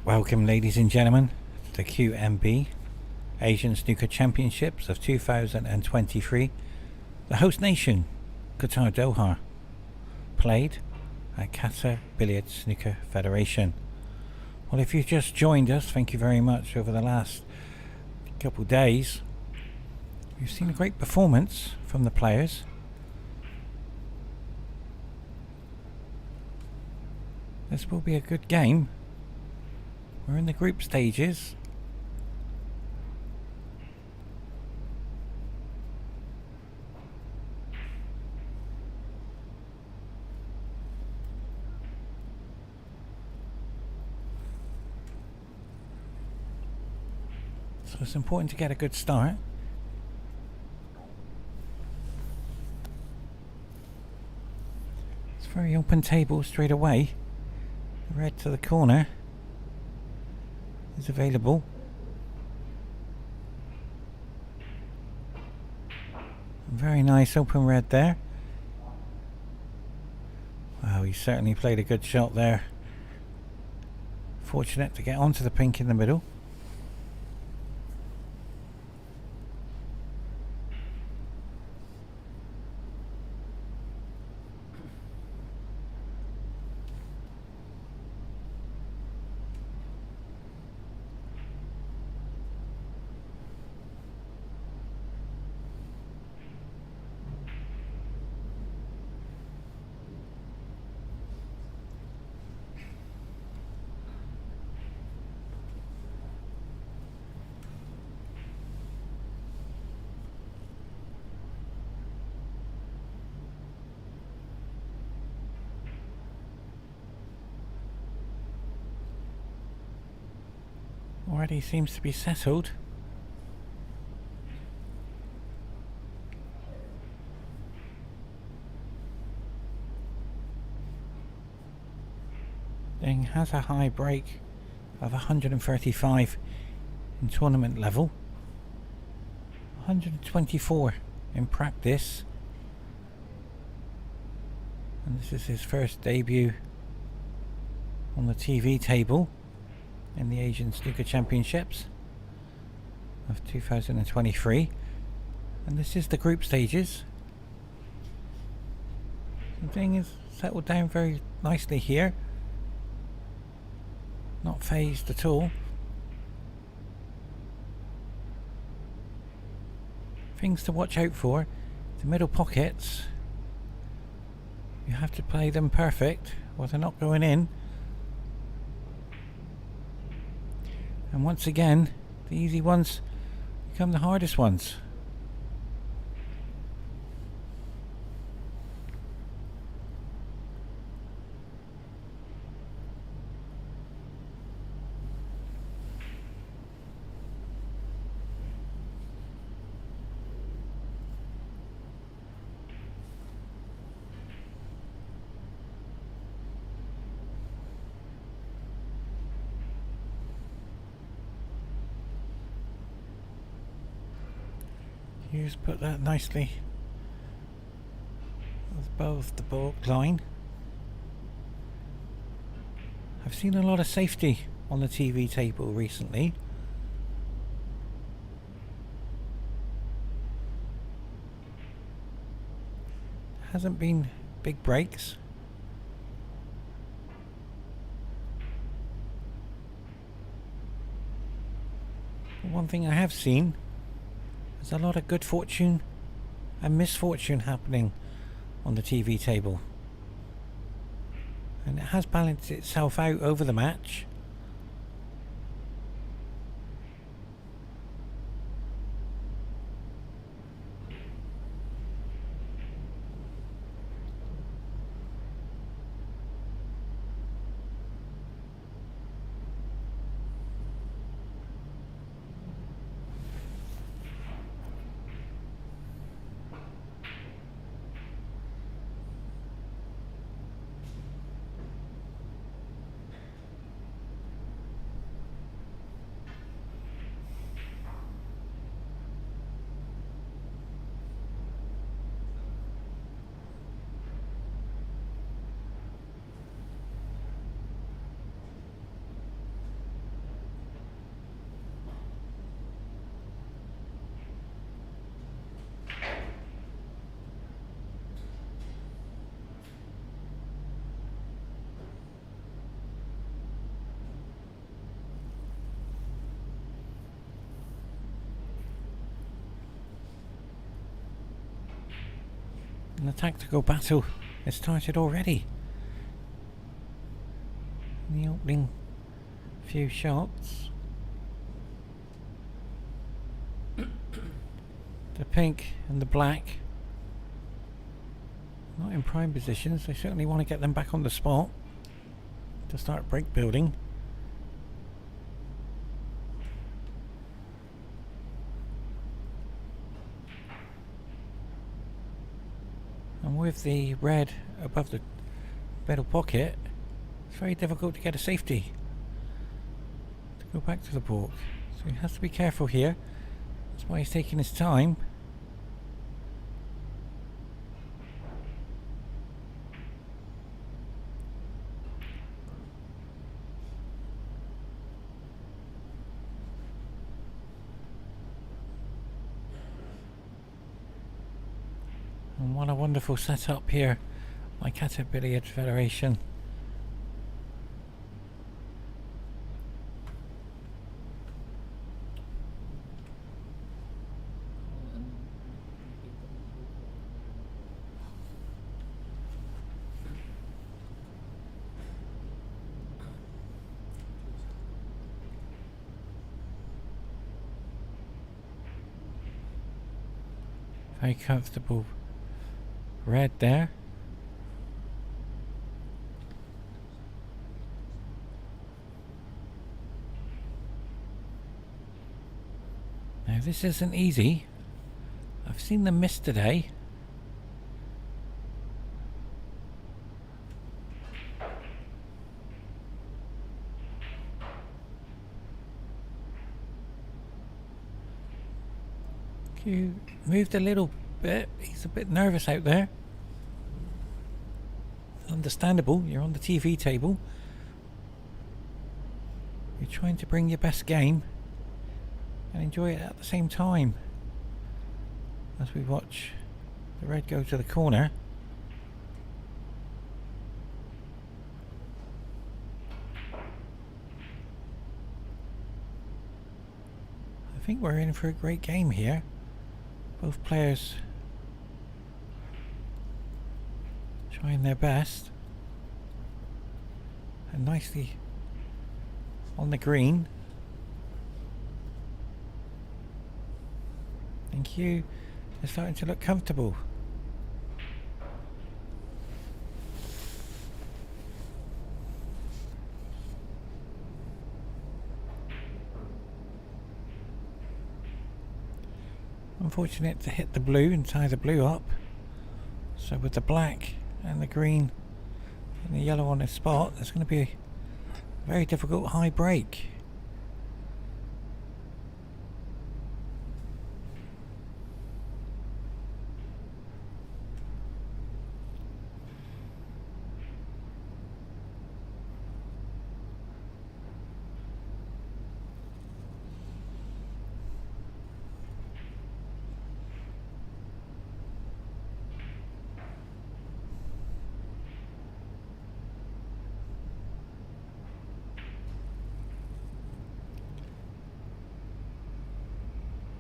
Welcome, ladies and gentlemen, to the Qnb Asian Snooker Championships of 2023. The host nation, Qatar Doha, played at Qatar Billiard Snooker Federation. Well, if you've just joined us, thank you very much. Over the last couple of days, we've seen a great performance from the players. This will be a good game. We're in the group stages. So it's important to get a good start. It's a very open table straight away. Red to the corner is available. Very nice open red there. Wow, he certainly played a good shot there. Fortunate to get onto the pink in the middle. Already seems to be settled. DENG has a high break of 135 in tournament level, 124 in practice, and this is his first debut on the TV table in the Asian Snooker Championships of 2023, and this is the group stages. The thing is settled down very nicely here, not phased at all. Things to watch out for: the middle pockets, you have to play them perfect or they're not going in. And once again, the easy ones become the hardest ones. Hughes put that nicely above the ball line. I've seen a lot of safety on the TV table recently. Hasn't been big breaks. But one thing I have seen, there's a lot of good fortune and misfortune happening on the TV table, and it has balanced itself out over the match. And the tactical battle has started already. In the opening few shots. The pink and the black not in prime positions. They certainly want to get them back on the spot to start break building. And with the red above the middle pocket, it's very difficult to get a safety to go back to the balk. So he has to be careful here. That's why he's taking his time. And what a wonderful setup here by Qatar Billiard Federation. Very comfortable red there. Now this isn't easy. I've seen them miss today. You moved a little bit. He's a bit nervous out there. Understandable. You're on the TV table. You're trying to bring your best game and enjoy it at the same time as we watch the red go to the corner. I think we're in for a great game here. Both players trying their best and nicely on the green. And KHOI is starting to look comfortable. Unfortunate to hit the blue and tie the blue up. So with the black and the green and the yellow on the spot, there's going to be a very difficult high break.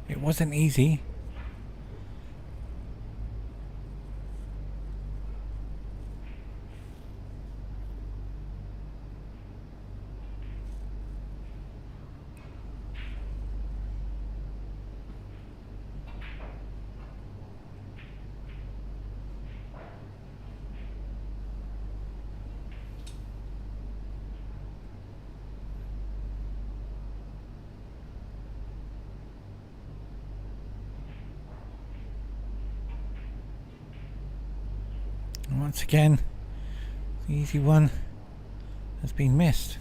It wasn't easy. And once again, the easy one has been missed.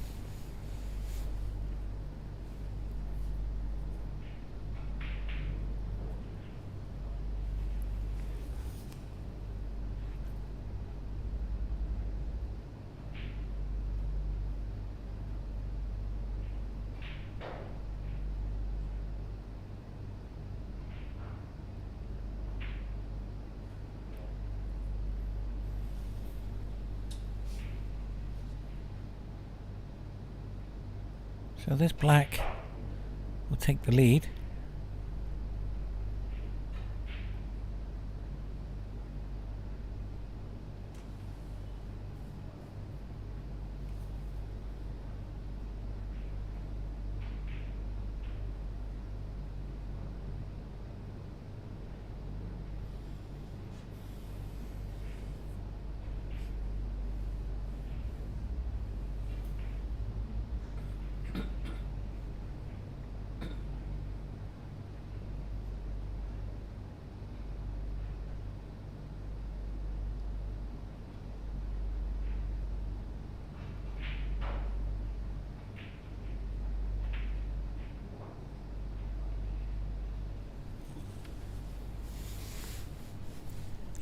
So this black will take the lead.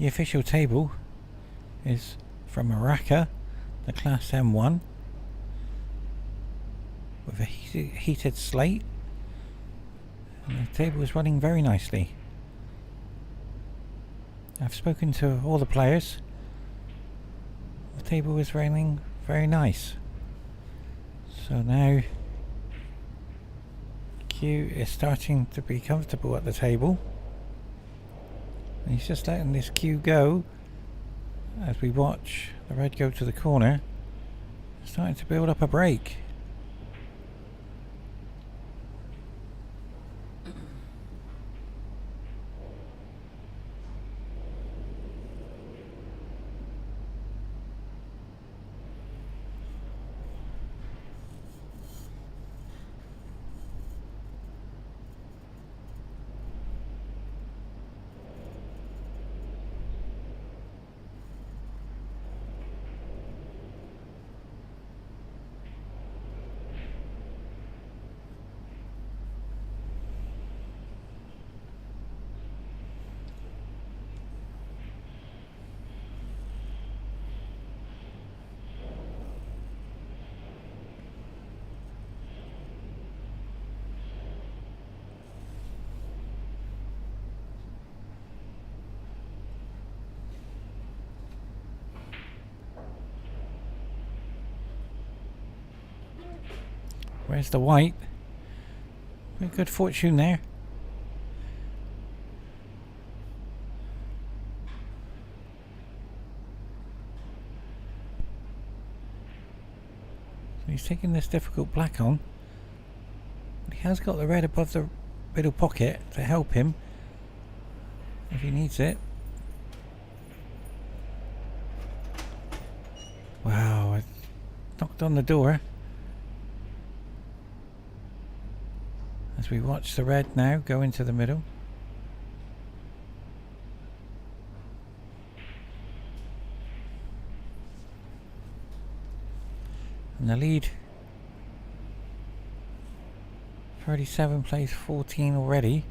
The official table is from Morocco, the Class M1, with a heated slate, and the table is running very nicely. I've spoken to all the players. The table is running very nice. So now Q is starting to be comfortable at the table. And he's just letting this Q go as we watch the red go to the corner. Starting to build up a break. Where's the white? Good fortune there. So he's taking this difficult black on. But he has got the red above the middle pocket to help him if he needs it. Wow, I knocked on the door. As we watch the red now go into the middle. And the lead 37 plays 14 already.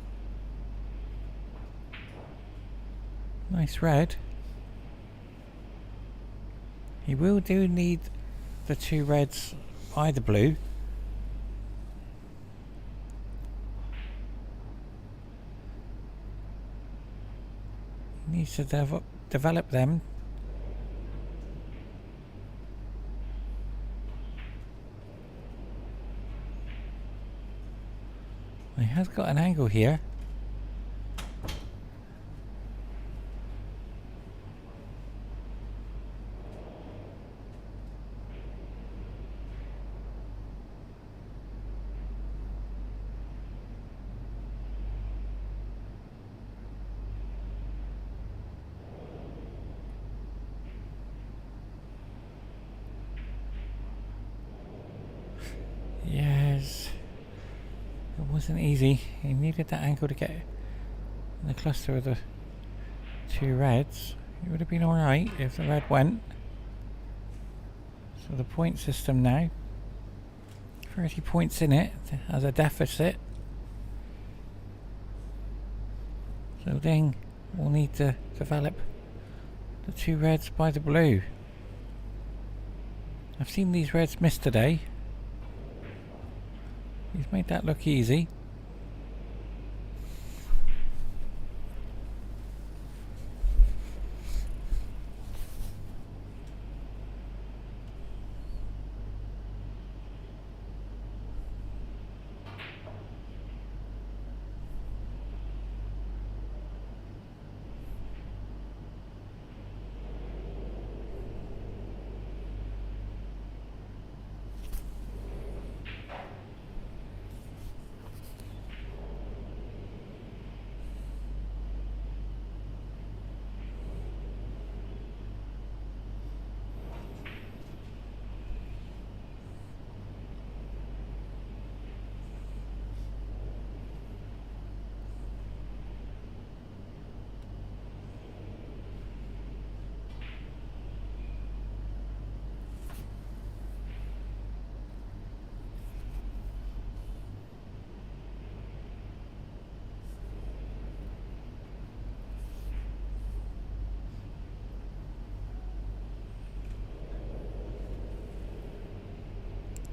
Nice red. He will do need the two reds by the blue. Needs to develop them. He has got an angle here. Yes, it wasn't easy. He needed that angle to get in the cluster of the two reds. It would have been alright if the red went. So the point system now, 30 points in it as a deficit. So DENG will need to develop the two reds by the blue. I've seen these reds miss today. He's made that look easy.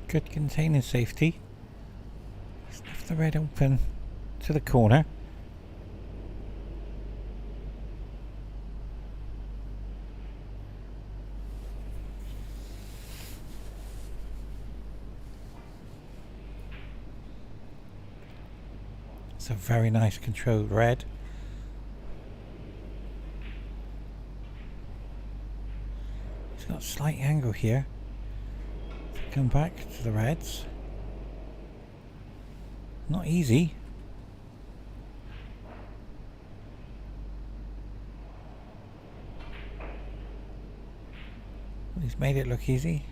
Good container safety. Just left the red open to the corner. It's a very nice controlled red. It's got a slight angle here. Come back to the reds. Not easy. Well, he's made it look easy.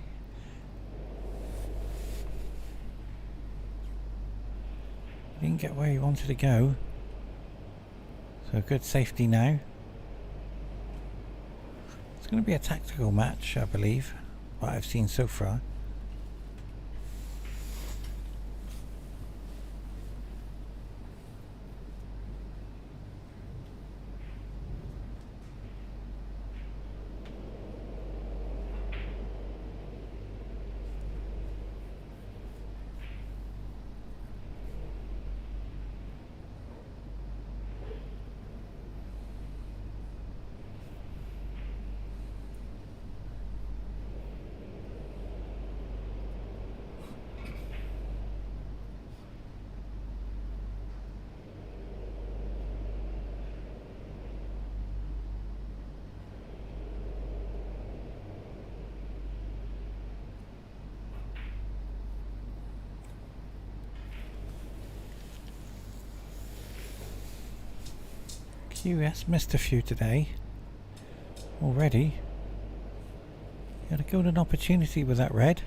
He didn't get where he wanted to go. So good safety now. It's going to be a tactical match, I believe, what I've seen so far. QS missed a few today already. Had a golden opportunity with that red.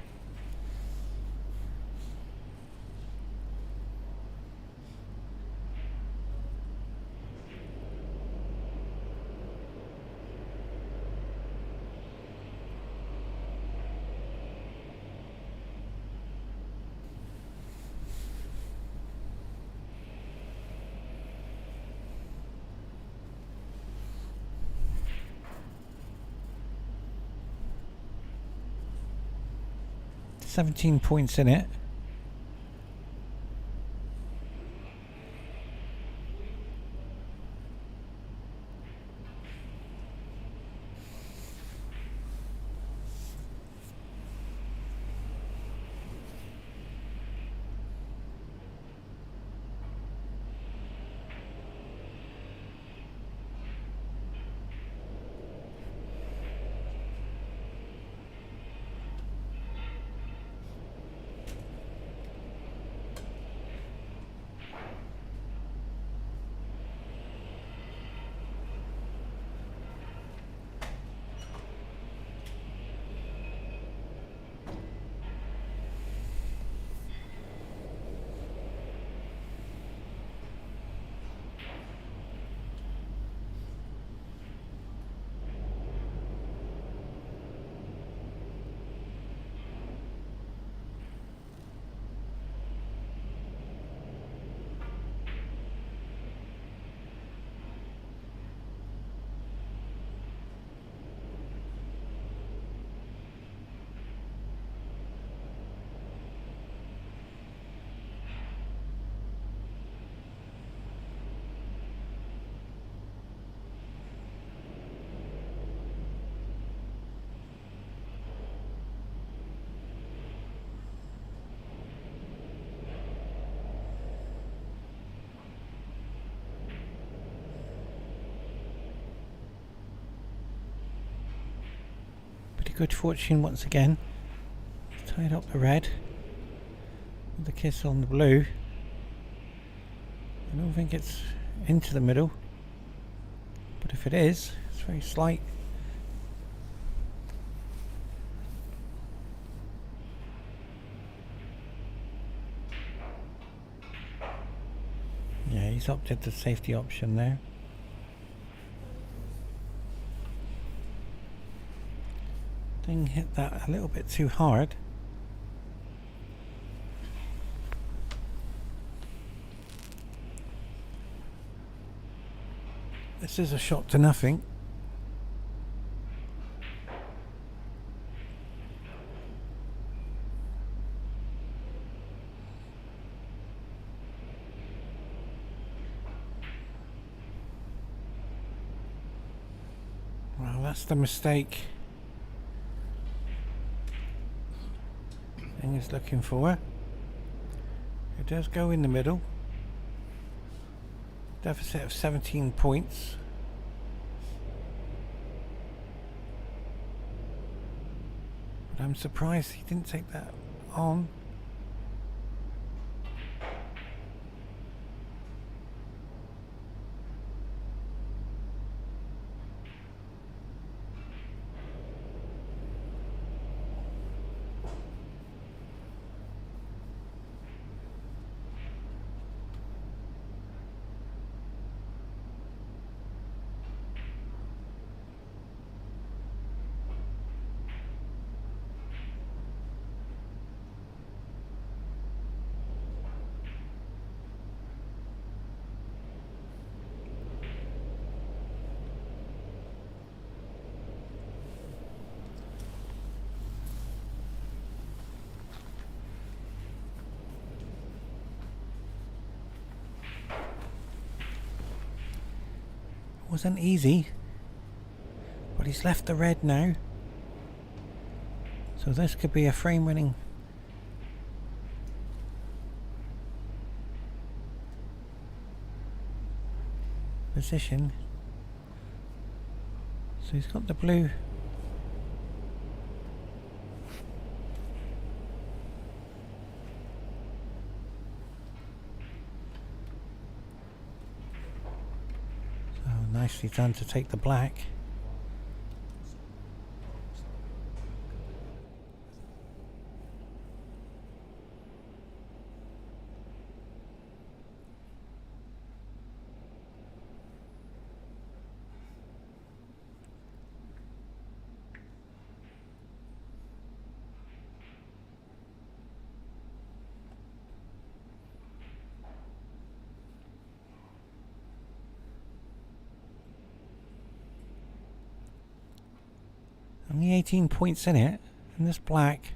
$17 points in it. Good fortune once again. Tied up the red with the kiss on the blue. I don't think it's into the middle, but if it is, it's very slight. Yeah, he's opted the safety option there. Hit that a little bit too hard. This is a shot to nothing. that's the mistake Deng is looking for. It does go in the middle. Deficit of 17 points. But I'm surprised he didn't take that on. Wasn't easy, but he's left the red now, so this could be a frame winning position. So he's got the blue. Nicely done to take the black. Only 18 points in it, and this black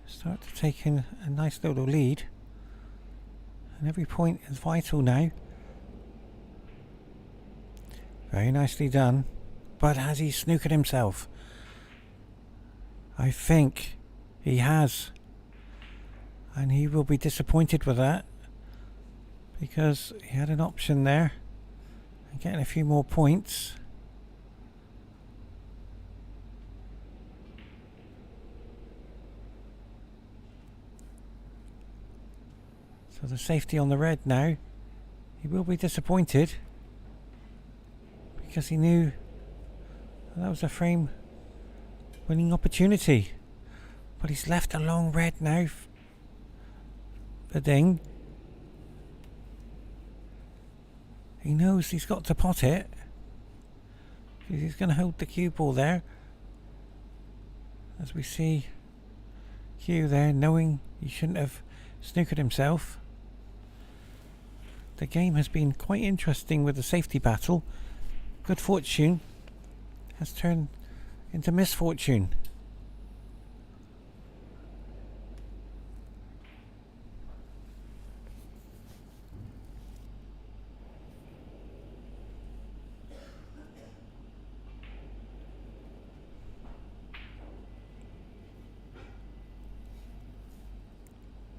start to take in a nice little lead, and every point is vital now. Very nicely done, but has he snookered himself? I think he has, and he will be disappointed with that, because he had an option there and getting a few more points. So the safety on the red now. He will be disappointed because he knew that was a frame winning opportunity. But he's left a long red now for Deng. He knows he's got to pot it, because he's going to hold the cue ball there. As we see KIEU there, knowing he shouldn't have snookered himself. The game has been quite interesting with the safety battle. Good fortune has turned into misfortune.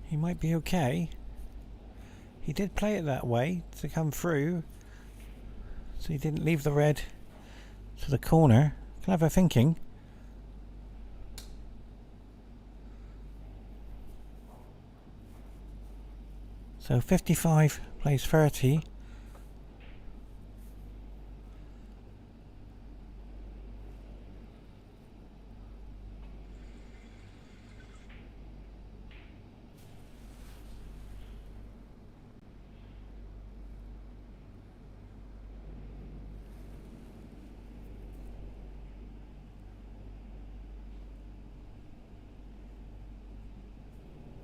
He might be okay. He did play it that way to come through, so he didn't leave the red to the corner. Clever thinking. So 55 plays 30.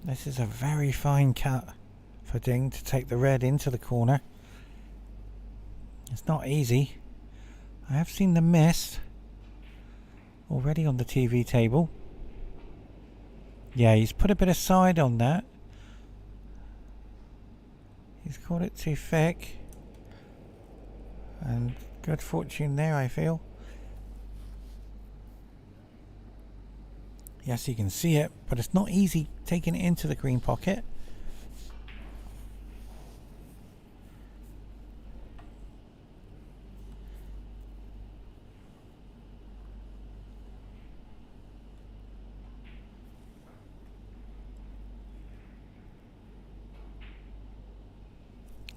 This is a very fine cut for Deng to take the red into the corner. It's not easy. I have seen the miss already on the TV table. Yeah, he's put a bit of side on that. He's caught it too thick, and Good fortune there, I feel. Yes, you can see it, but it's not easy taking it into the green pocket.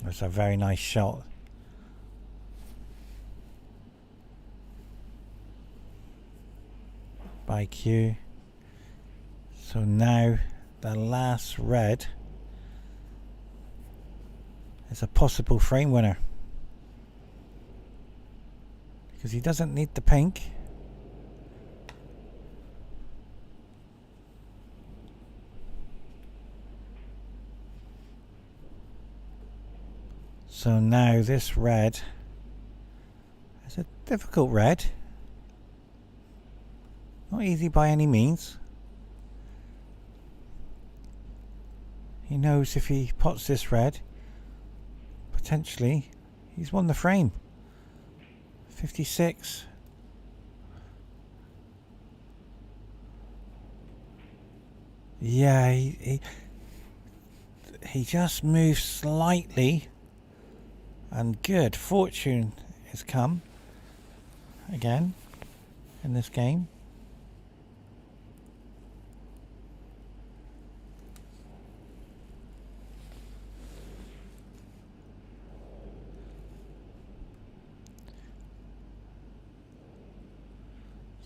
That's a very nice shot. By Q. So now the last red is a possible frame winner, because he doesn't need the pink. So now this red is a difficult red. Not easy by any means. He knows if he pots this red, potentially he's won the frame. 56. Yeah, he just moves slightly, and good fortune has come again in this game.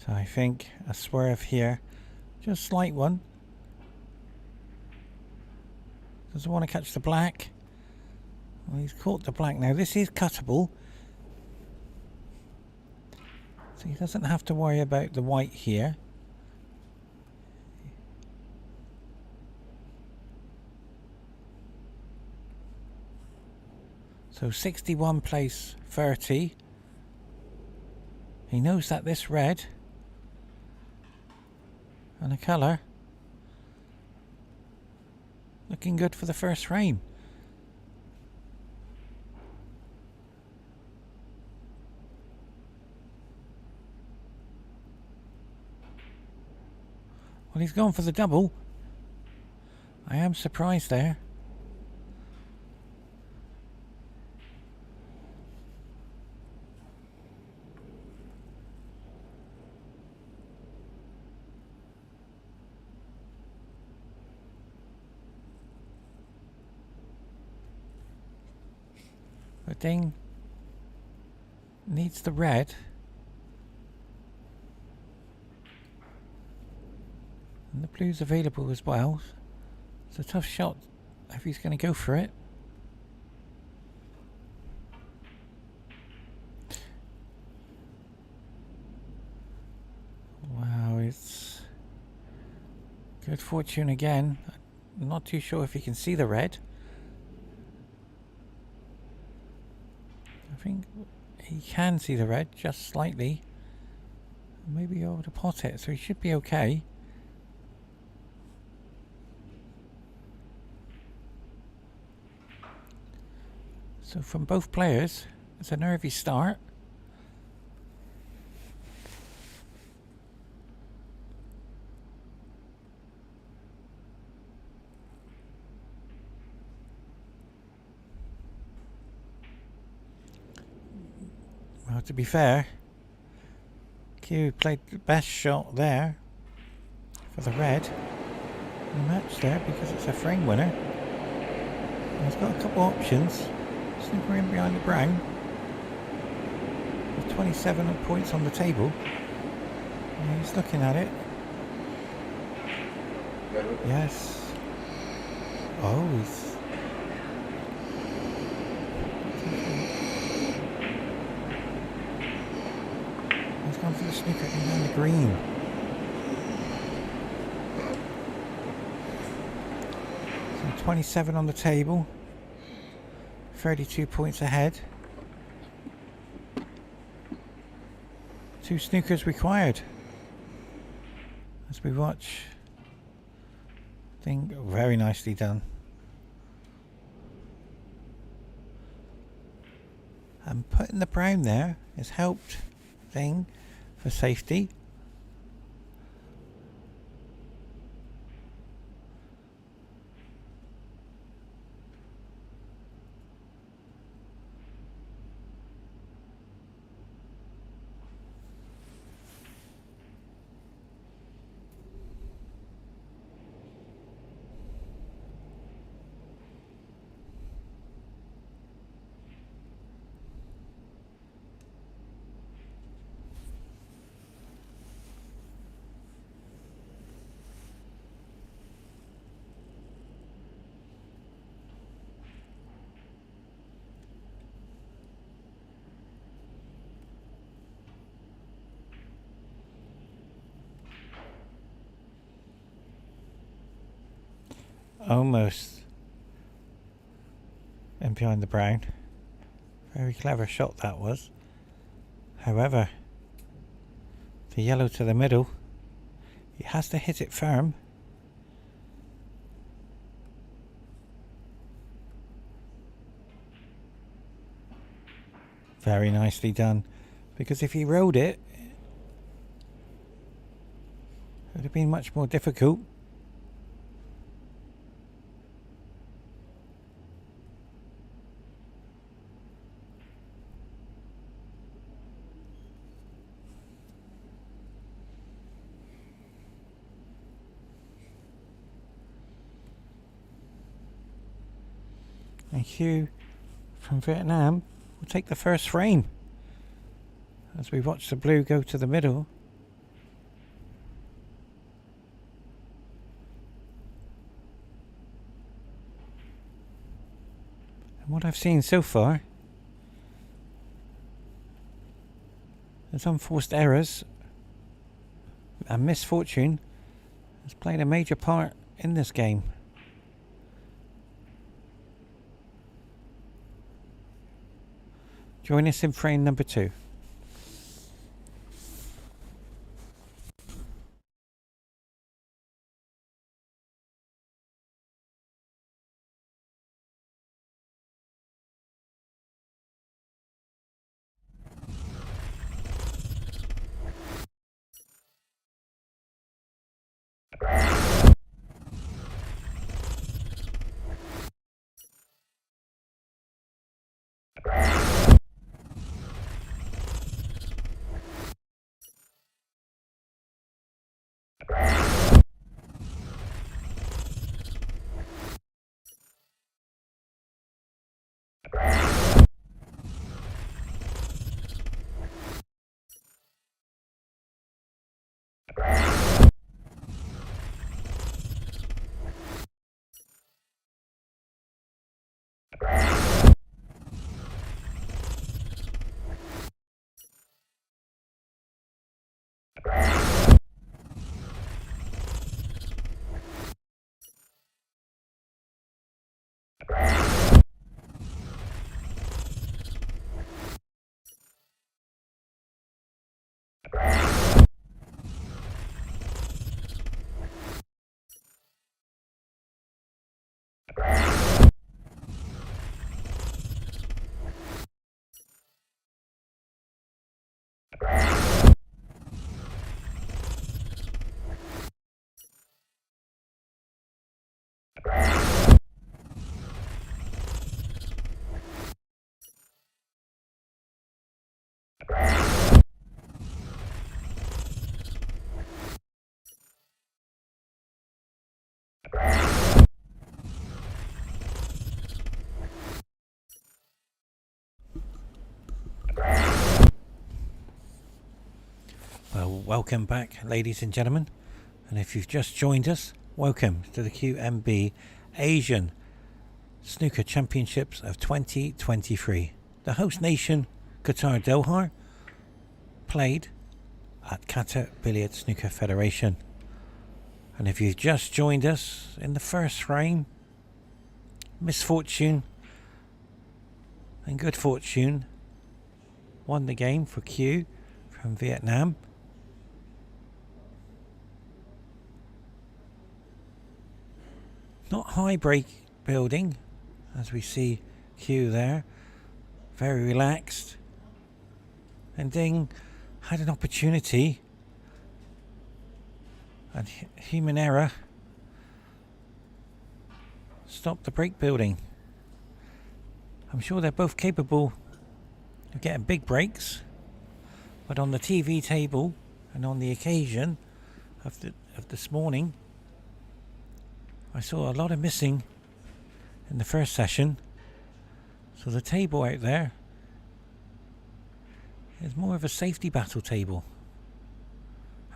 So I think a swerve here, just a slight one. Doesn't want to catch the black. Well, he's caught the black now. This is cuttable, so he doesn't have to worry about the white here. So 61 plays 30. He knows that this red and the colour looking good for the first frame. Well, he's gone for the double. I am surprised there. But DENG needs the red. And the blue's available as well. It's a tough shot if he's going to go for it. Wow, it's good fortune again. I'm not too sure if he can see the red. I think he can see the red just slightly. Maybe able to pot it, so he should be okay. So from both players, it's a nervy start. Well, to be fair, KIEU played the best shot there for the red in the match there, because it's a frame winner. And he's got a couple options. Snooker in behind the brown with 27 points on the table. And he's looking at it. Yes. Oh, he's gone for the snooker behind the green. So 27 on the table. 32 points ahead. 2 snookers required. As we watch. DENG very nicely done. A And putting the brown there has helped DENG for safety. Almost in behind the brown. Very clever shot that was. However, the yellow to the middle, he has to hit it firm. Very nicely done, because if he rolled it, it would have been much more difficult. And KIEU from Vietnam will take the first frame as we watch the blue go to the middle. And what I've seen so far is unforced errors and misfortune has played a major part in this game. Join us in frame number 2. Well, welcome back, ladies and gentlemen, and if you've just joined us, welcome to the Qnb Asian Snooker Championships of 2023. The host nation, Qatar Doha, played at Qatar Billiard Snooker Federation. And if you've just joined us in the first frame, misfortune and good fortune won the game for KIEU from Vietnam. Not high break building, as we see KIEU there. very relaxed. And DENG had an opportunity, and human error stopped the break building. I'm sure they're both capable of getting big breaks, but on the TV table and on the occasion of this morning, I saw a lot of missing in the first session. So the table out there is more of a safety battle table.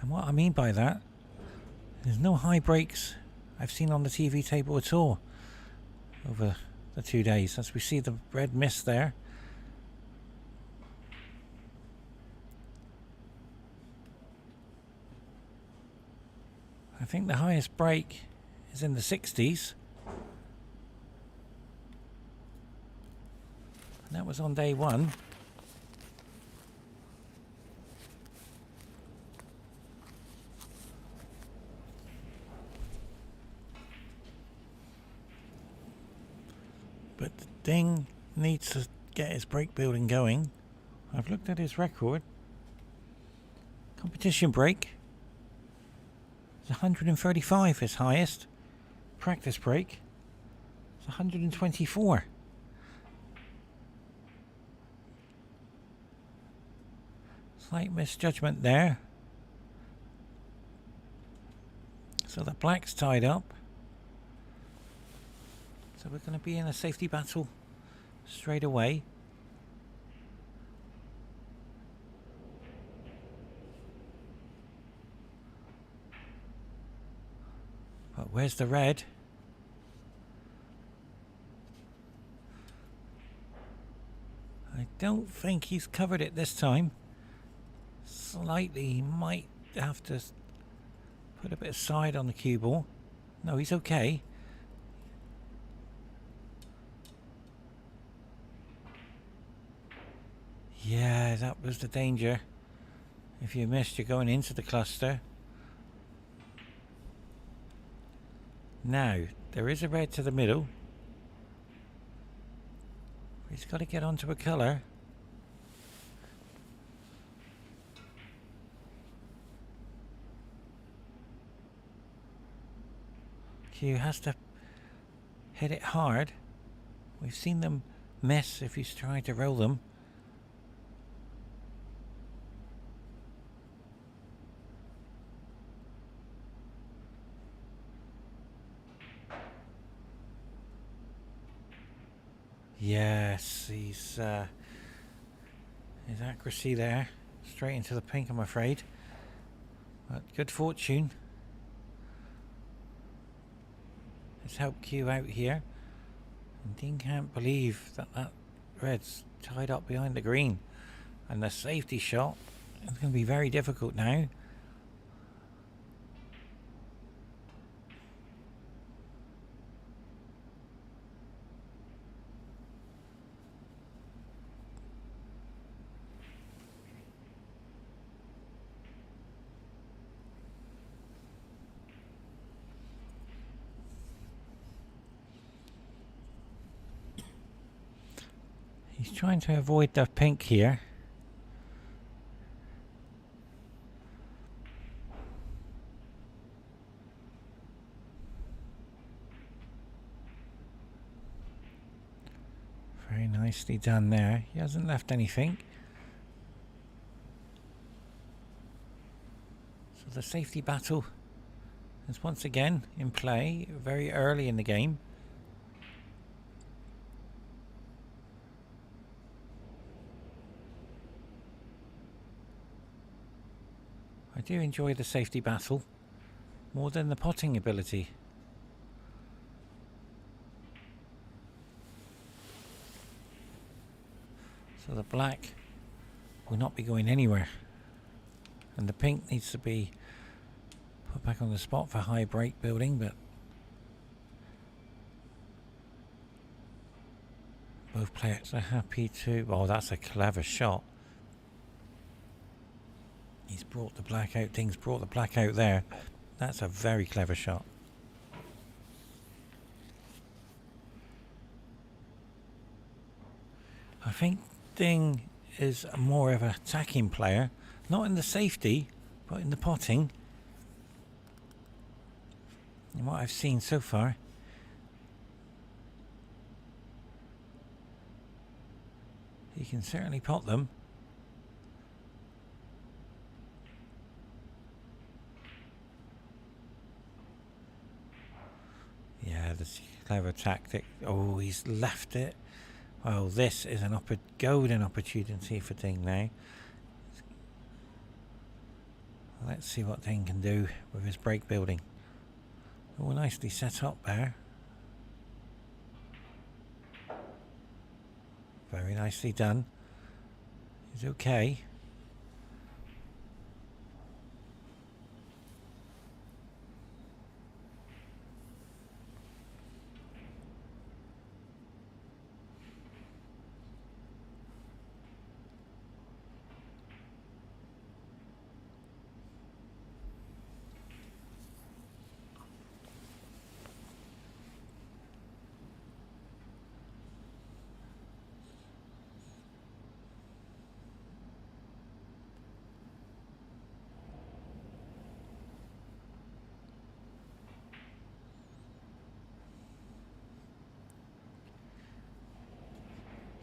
And what I mean by that, there's no high breaks I've seen on the TV table at all over the 2 days, as we see the red mist there. I think the highest break is in the 60s. And that was on day one. But DENG needs to get his break building going. I've looked at his record. Competition break is 135, his highest. Practice break is 124. Slight misjudgment there. So the black's tied up. So we're going to be in a safety battle straight away. But where's the red? I don't think he's covered it this time. Slightly, he might have to put a bit of side on the cue ball. No, he's okay. Yeah, that was the danger. If you missed, you're going into the cluster. Now, there is a red to the middle. He's got to get onto a colour. Q has to hit it hard. We've seen them miss if he's trying to roll them. Yes, his accuracy there, straight into the pink, I'm afraid. But good fortune has helped Q out here. And Dean can't believe that red's tied up behind the green. And the safety shot is going to be very difficult now. He's trying to avoid the pink here. Very nicely done there. He hasn't left anything. So the safety battle is once again in play very early in the game. I do enjoy the safety battle more than the potting ability. So the black will not be going anywhere, and the pink needs to be put back on the spot for high break building, but both players are happy to... Oh, that's a clever shot. He's brought the black out. Things brought the black out there. That's a very clever shot. I think Ding is more of an attacking player, not in the safety, but in the potting. And what I've seen so far. He can certainly pot them. Yeah, this clever tactic. Oh, he's left it. Well, this is an golden opportunity for Ding now. Let's see what Ding can do with his break building. Oh, nicely set up there. Very nicely done. He's okay.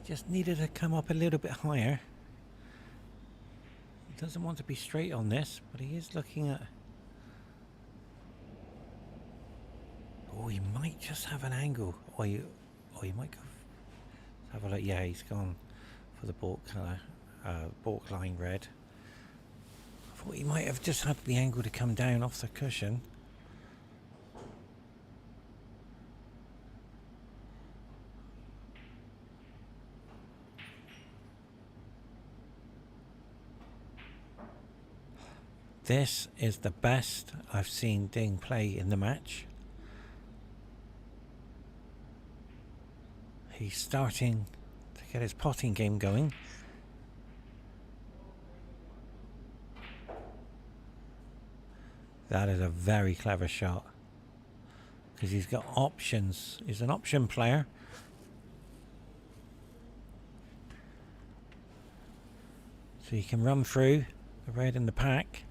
Just needed to come up a little bit higher. He doesn't want to be straight on this, but he is looking at... Oh, he might just have an angle. Or he might go... Let's have a look. Yeah, he's gone for the balk colour. Balk line red. I thought he might have just had the angle to come down off the cushion. This is the best I've seen Ding play in the match. He's starting to get his potting game going. That is a very clever shot. Because he's got options. He's an option player. So he can run through the red in the pack.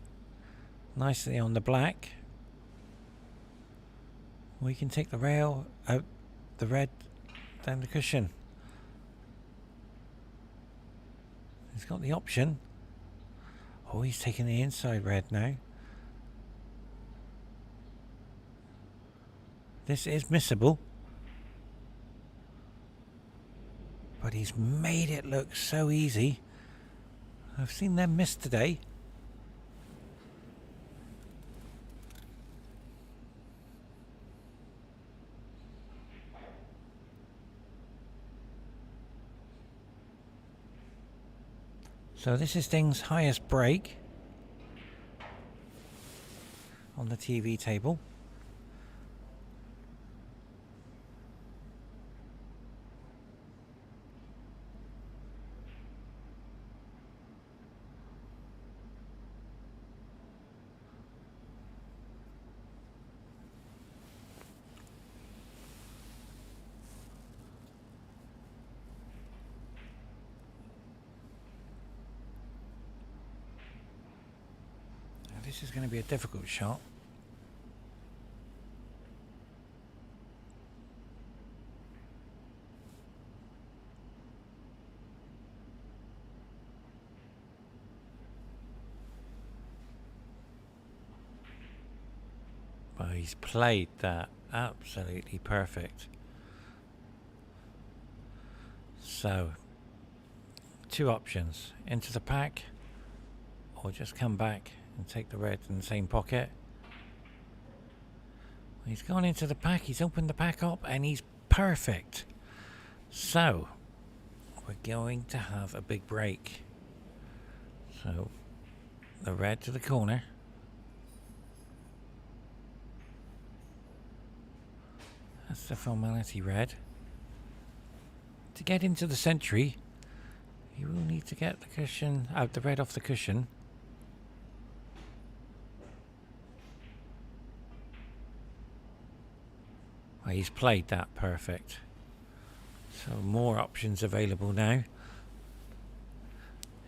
Nicely on the black. We can take the rail out the red down the cushion. He's got the option. Oh, he's taking the inside red now. This is missable. But he's made it look so easy. I've seen them miss today. So this is Ding's highest break on the TV table. This is going to be a difficult shot. But he's played that absolutely perfect. So, two options. Into the pack, or just come back and take the red in the same pocket. He's gone into the pack, he's opened the pack up, and he's perfect. So, we're going to have a big break. So, the red to the corner. That's the formality red. To get into the century, you will need to get the cushion out, the red off the cushion. Well, he's played that perfect. So more options available now.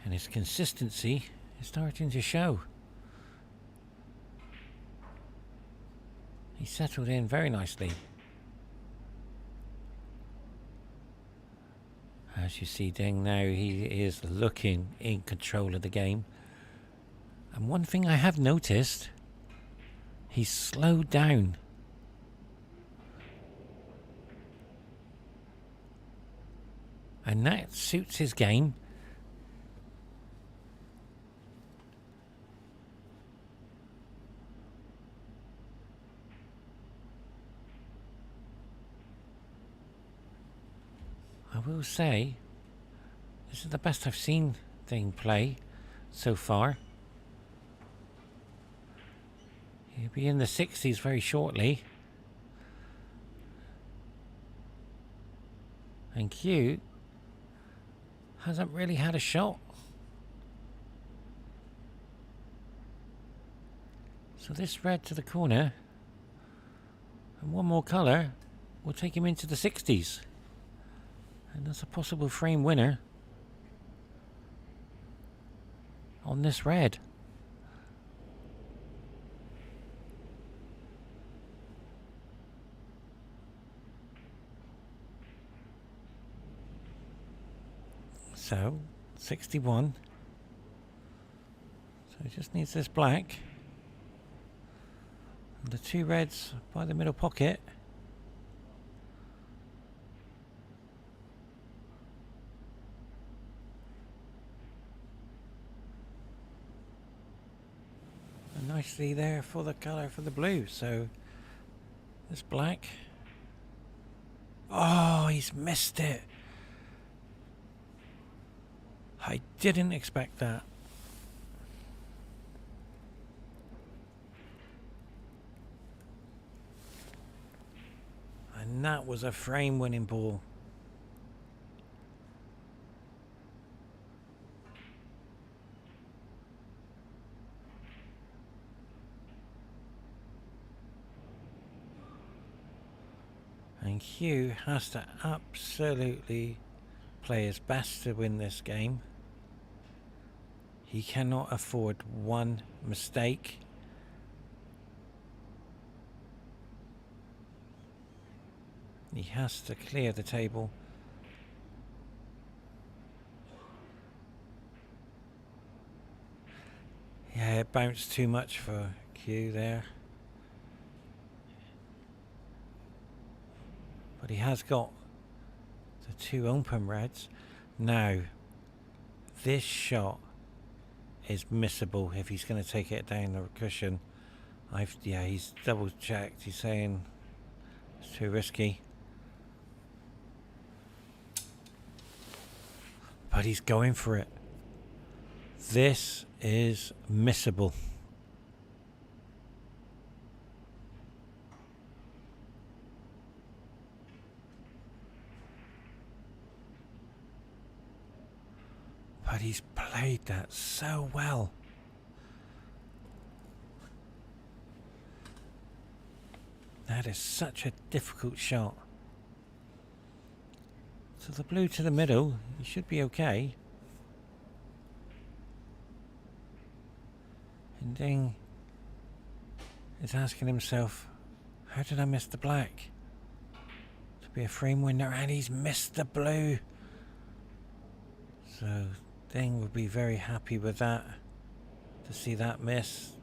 And his consistency is starting to show. He settled in very nicely. As you see DENG now, he is looking in control of the game. And one thing I have noticed, he's slowed down. And that suits his game. I will say, this is the best I've seen DENG play so far. He'll be in the 60s very shortly. And KIEU hasn't really had a shot. So this red to the corner and one more colour will take him into the 60s. And that's a possible frame winner on this red. So 61. So he just needs this black. And the two reds by the middle pocket. And nicely there for the colour for the blue. So this black. Oh, he's missed it. I didn't expect that. And that was a frame winning ball. And KIEU has to absolutely play his best to win this game. He cannot afford one mistake. He has to clear the table. Yeah, it bounced too much for KIEU there. But he has got the two open reds. Now, this shot is missable if he's going to take it down the cushion. Yeah, he's double checked. He's saying it's too risky. But he's going for it. This is missable. But he's played that so well. That is such a difficult shot. So the blue to the middle, he should be okay. And DENG is asking himself, how did I miss the black? To be a frame winner, and he's missed the blue. So DENG would be very happy with that, to see that missed.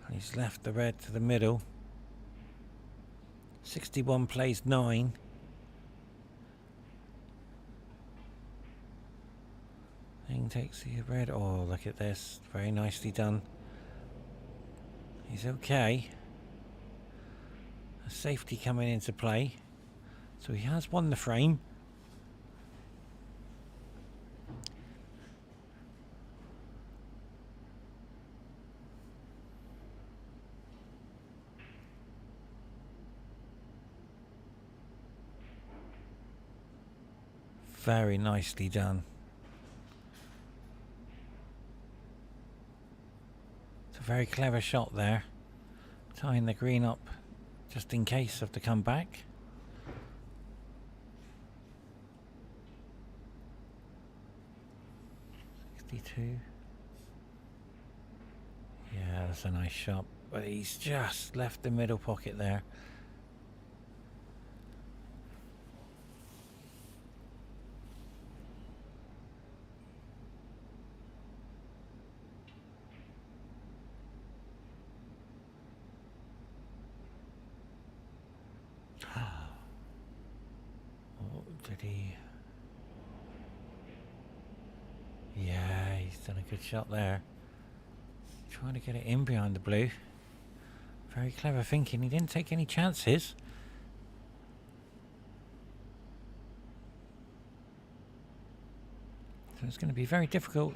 And he's left the red to the middle. 61 plays 9. DENG takes the red. Oh, look at this. Very nicely done. He's okay. A safety coming into play. So he has won the frame. Very nicely done. It's a very clever shot there. Tying the green up just in case of the comeback. 22. Yeah, that's a nice shot, but he's just left the middle pocket there. Oh, did he? Yeah, he's done a good shot there. Trying to get it in behind the blue. Very clever thinking. He didn't take any chances. So it's going to be very difficult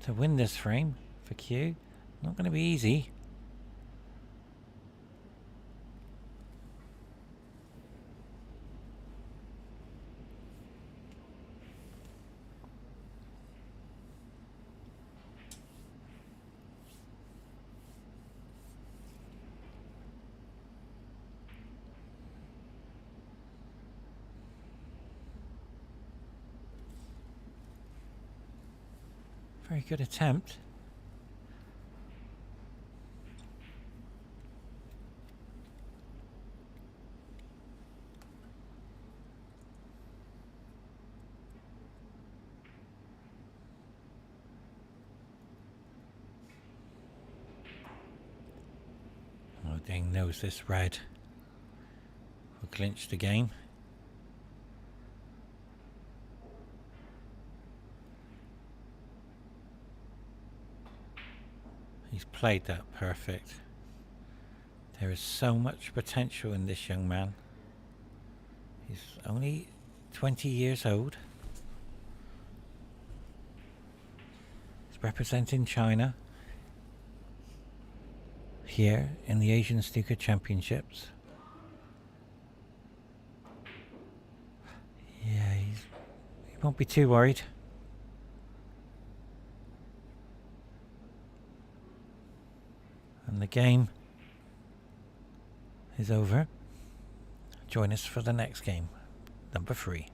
to win this frame for Q. Not going to be easy. Very good attempt. Oh, DENG knows this red will clinch the game. He's played that perfect. There is so much potential in this young man. He's only 20 years old. He's representing China here in the Asian Snooker Championships. Yeah, he won't be too worried. And the game is over. Join us for the next game, number 3.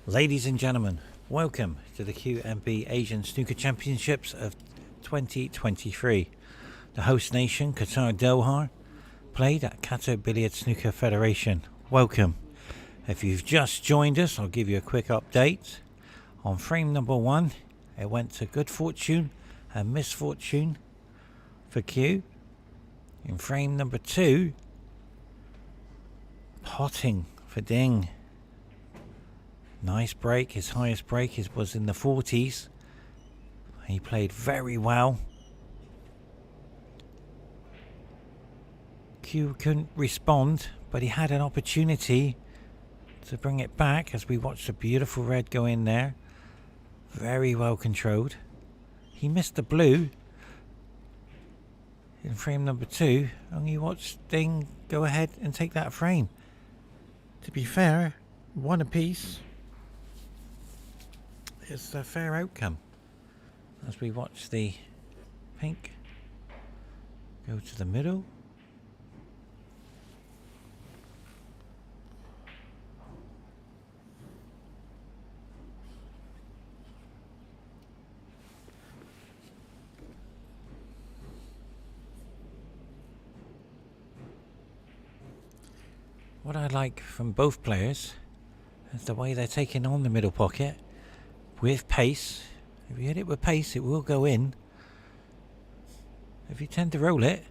Ladies and gentlemen, welcome to the Qnb Asian Snooker Championships of 2023. The host nation, Qatar Doha, played at Qatar Billiard Snooker Federation. Welcome. If you've just joined us, I'll give you a quick update. On frame number 1, it went to good fortune and misfortune for Q. In frame number 2, potting for DENG. Nice break. His highest break was in the 40s. He played very well. Q couldn't respond, but he had an opportunity to bring it back as we watched a beautiful red go in there. Very well controlled. He missed the blue in frame number 2, and you watch DENG go ahead and take that frame. To be fair, 1 apiece is a fair outcome. As we watch the pink go to the middle. What I like from both players is the way they're taking on the middle pocket with pace. If you hit it with pace, it will go in. If you tend to roll it,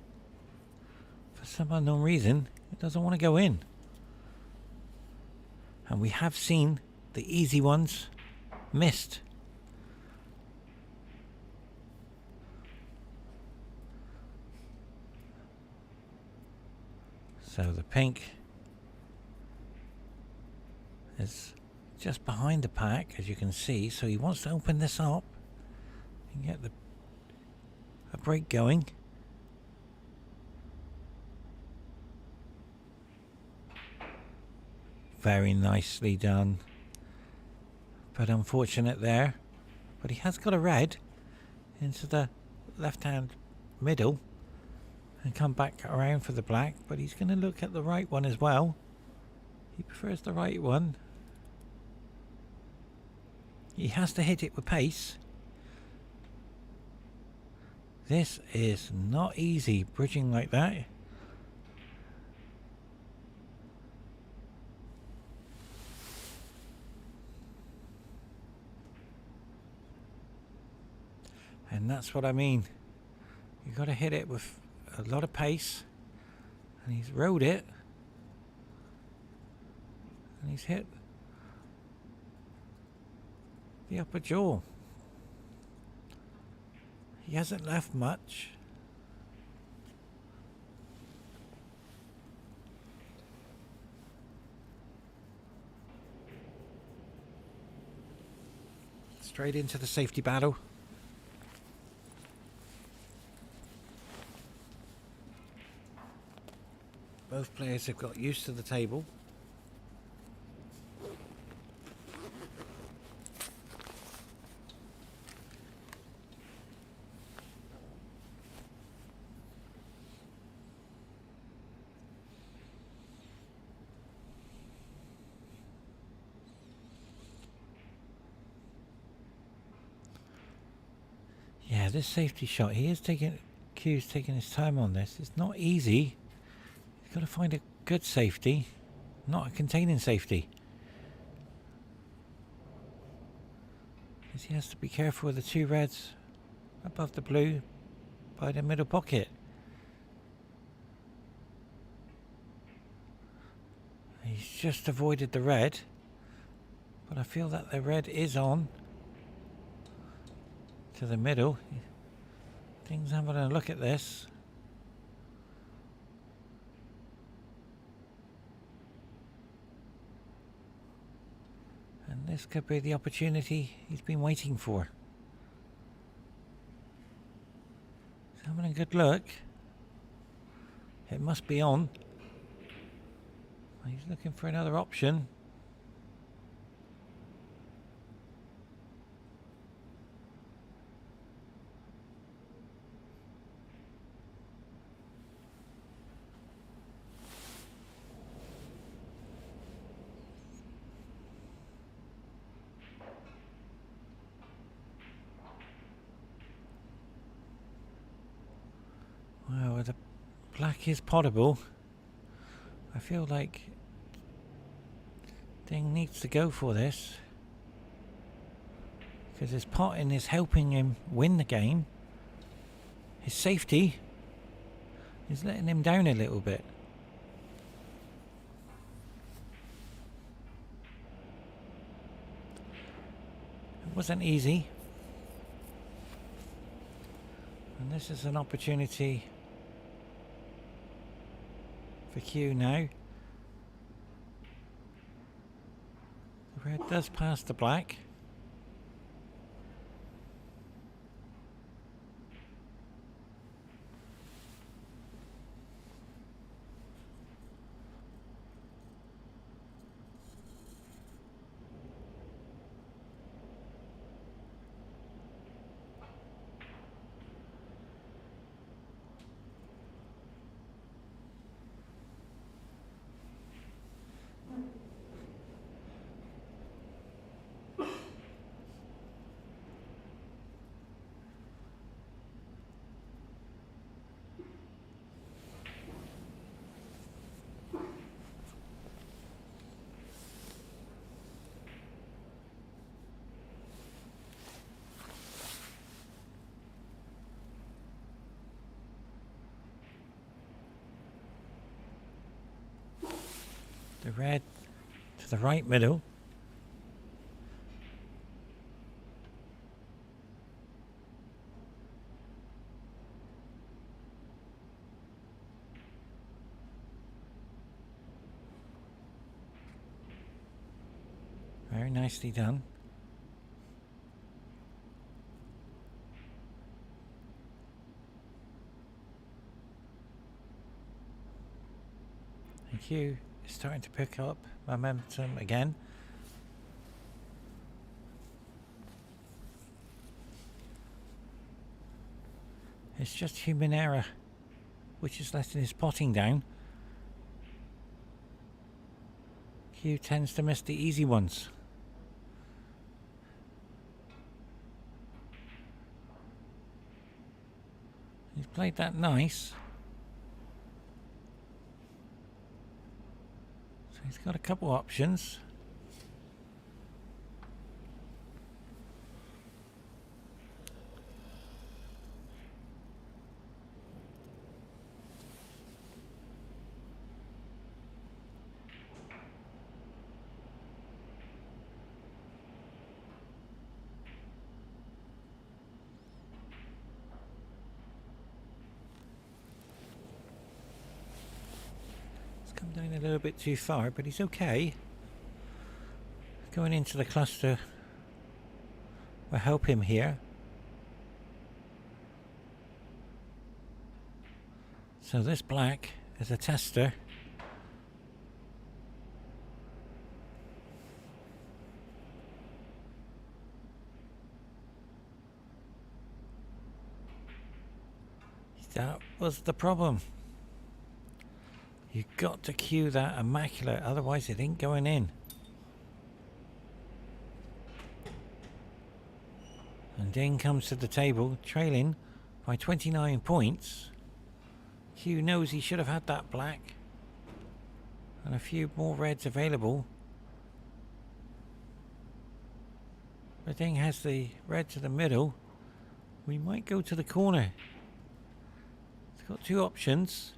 for some unknown reason, it doesn't want to go in. And we have seen the easy ones missed. So the pink is just behind the pack, as you can see, so he wants to open this up and get a break going. Very nicely done, but unfortunate there. But he has got a red into the left hand middle and come back around for the black, but he's going to look at the right one as well. He prefers the right one. He has to hit it with pace. This is not easy, bridging like that. And that's what I mean. You got to hit it with a lot of pace. And he's rode it. And he's hit the upper jaw. He hasn't left much. Straight into the safety battle. Both players have got used to the table. Yeah, this safety shot, Q's taking his time on this. It's not easy. He's got to find a good safety, not a containing safety. Because he has to be careful with the 2 reds above the blue by the middle pocket. He's just avoided the red, but I feel that the red is on to the middle. Things having a look at this. And this could be the opportunity he's been waiting for. He's having a good look. It must be on. He's looking for another option. Well, the black is potable. I feel like DENG needs to go for this, because his potting is helping him win the game. His safety is letting him down a little bit. It wasn't easy, and this is an opportunity for Q now. The red does pass the black. So red to the right middle. Very nicely done. Thank you. It's starting to pick up momentum again. It's just human error which is letting his potting down. KIEU tends to miss the easy ones. He's played that nice. So he's got a couple options. Come down a little bit too far, but he's okay. Going into the cluster will help him here. So this black is a tester. That was the problem. You got to cue that immaculate, otherwise it ain't going in. And DENG comes to the table, trailing by 29 points. KIEU knows he should have had that black. And a few more reds available. But DENG has the red to the middle. We might go to the corner. It's got two options.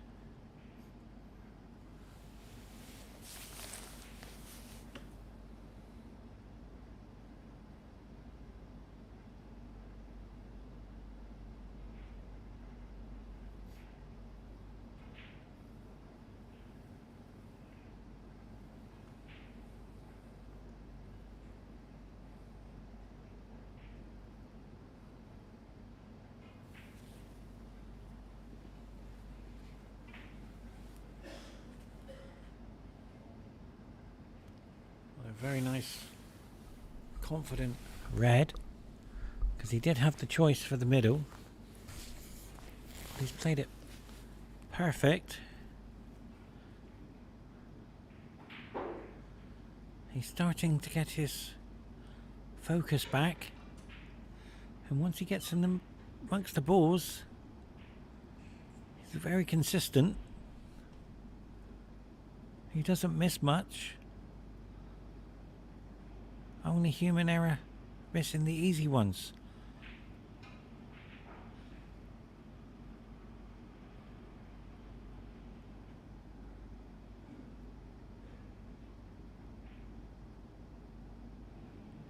Very nice, confident red, because he did have the choice for the middle. He's played it perfect. He's starting to get his focus back, and once he gets in amongst the balls, he's very consistent. He doesn't miss much. Only human error, missing the easy ones.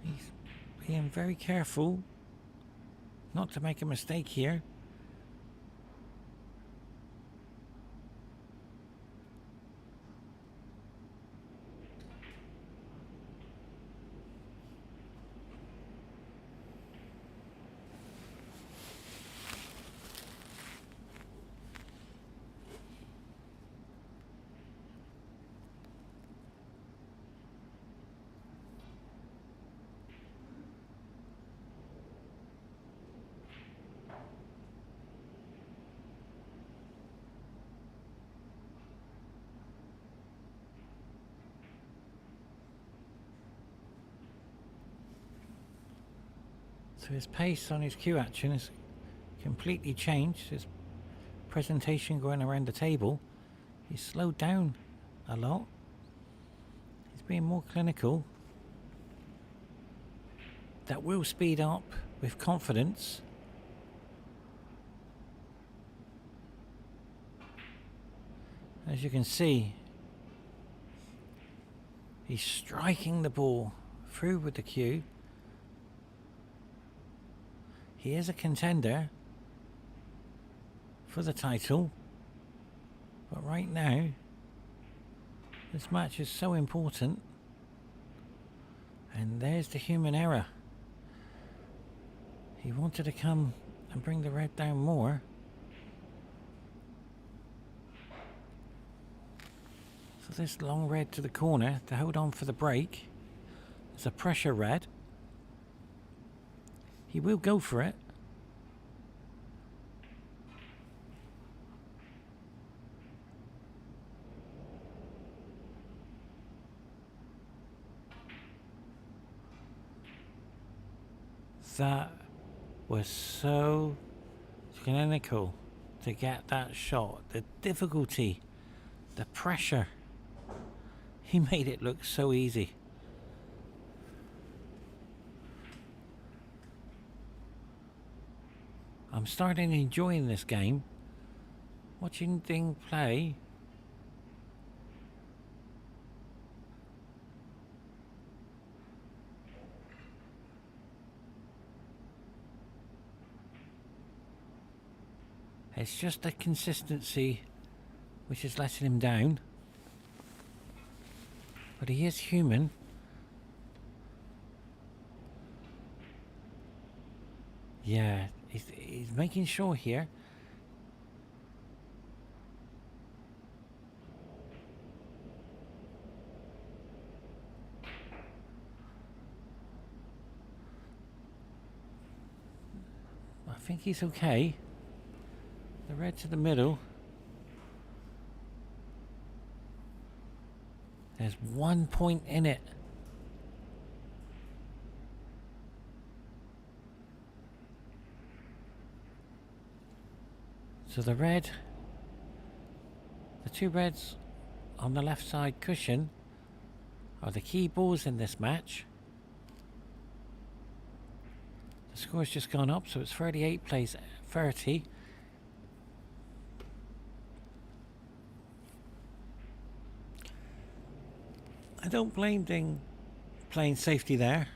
He's being very careful not to make a mistake here. So his pace on his cue action has completely changed. His presentation going around the table, he's slowed down a lot. He's being more clinical. That will speed up with confidence. As you can see, He's striking the ball through with the cue. He is a contender for the title, but right now this match is so important. And there's the human error. He wanted to come and bring the red down more. So this long red to the corner to hold on for the break. It's a pressure red. He will go for it. That was so clinical to get that shot. The difficulty, the pressure. He made it look so easy. I'm starting enjoying this game. Watching Ding play. It's just the consistency which is letting him down. But he is human. Yeah, he's making sure here. I think he's okay. The red to the middle. There's 1 point in it. So the red, the two reds on the left side cushion are the key balls in this match. The score's just gone up, so it's 38 plays 30. I don't blame Ding playing safety there.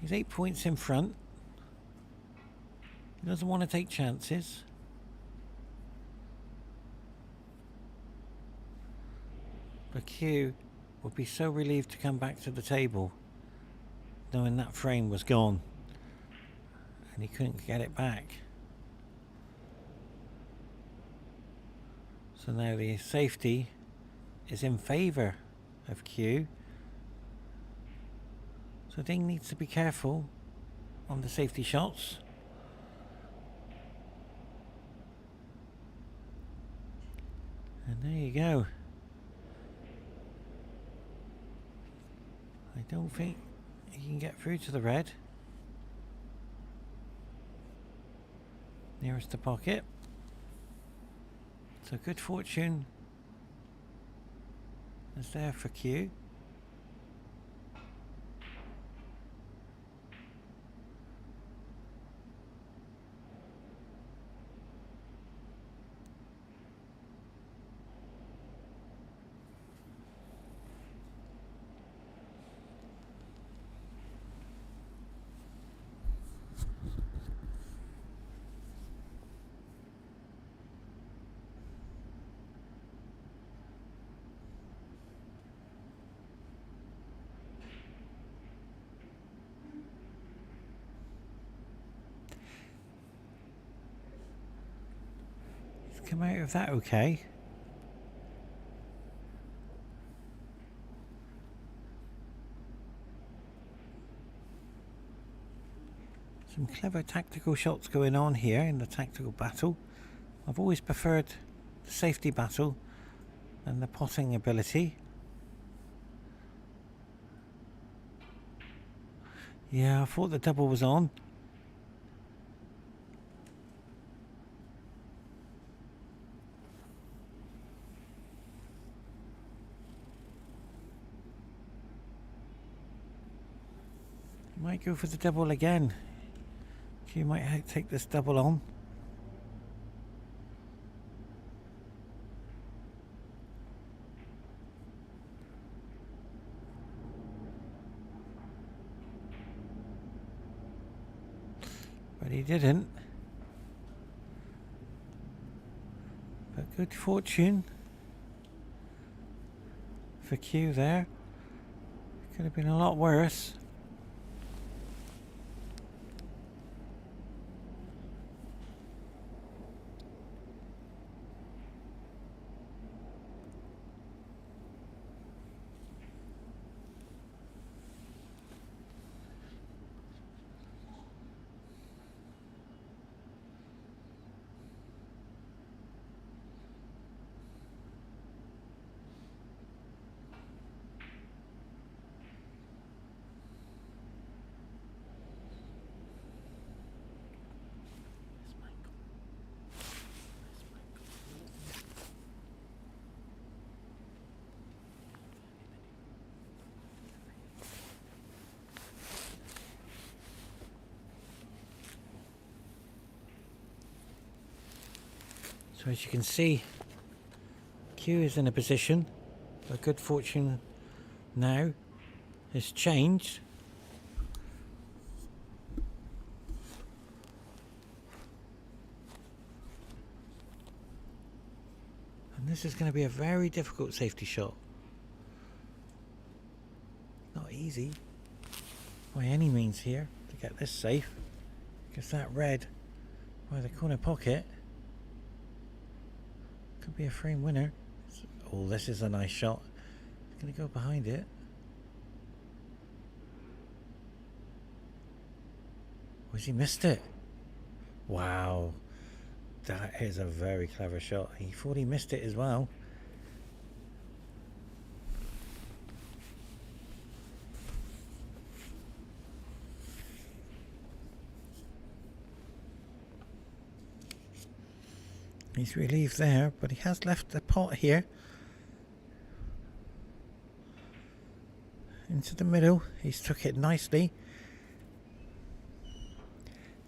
He's 8 points in front. He doesn't want to take chances. But KIEU would be so relieved to come back to the table knowing that frame was gone and he couldn't get it back. So now the safety is in favour of KIEU. So Ding needs to be careful on the safety shots. And there you go. I don't think he can get through to the red. Nearest the pocket. So good fortune is there for KIEU. Come out of that okay. Some clever tactical shots going on here in the tactical battle. I've always preferred the safety battle and the potting ability. Yeah, I thought the double was on. Might go for the double again. You might take this double on. but he didn't. But good fortune for Q there. Could have been a lot worse. So as you can see, Q is in a position, but good fortune now has changed. And this is going to be a very difficult safety shot. Not easy by any means here to get this safe, because that red by the corner pocket could be a frame winner. Oh, this is a nice shot. It's going to go behind it. Oh, has he missed it? Wow. That is a very clever shot. He thought he missed it as well. He's relieved there, but he has left the pot here. Into the middle. He's took it nicely.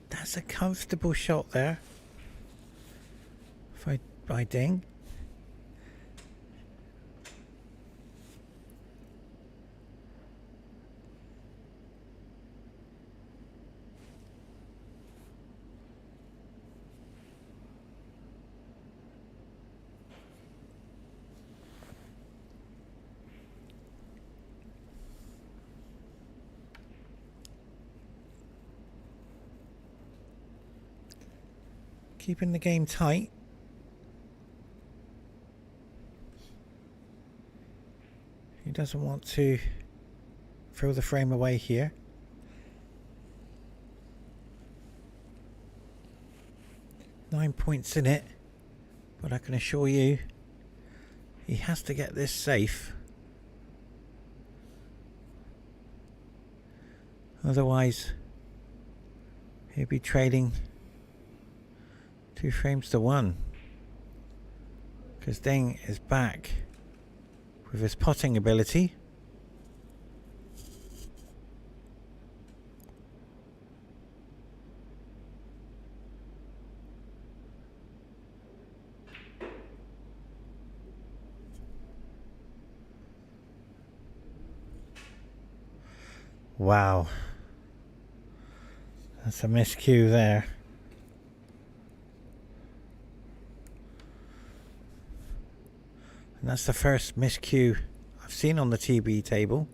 That's a comfortable shot there by DENG. Keeping the game tight. He doesn't want to throw the frame away here. Nine points in it, but I can assure you he has to get this safe. Otherwise he'll be trading 2 frames to 1, because DENG is back with his potting ability. Wow, that's a miscue there. And that's the first miscue I've seen on the TB table.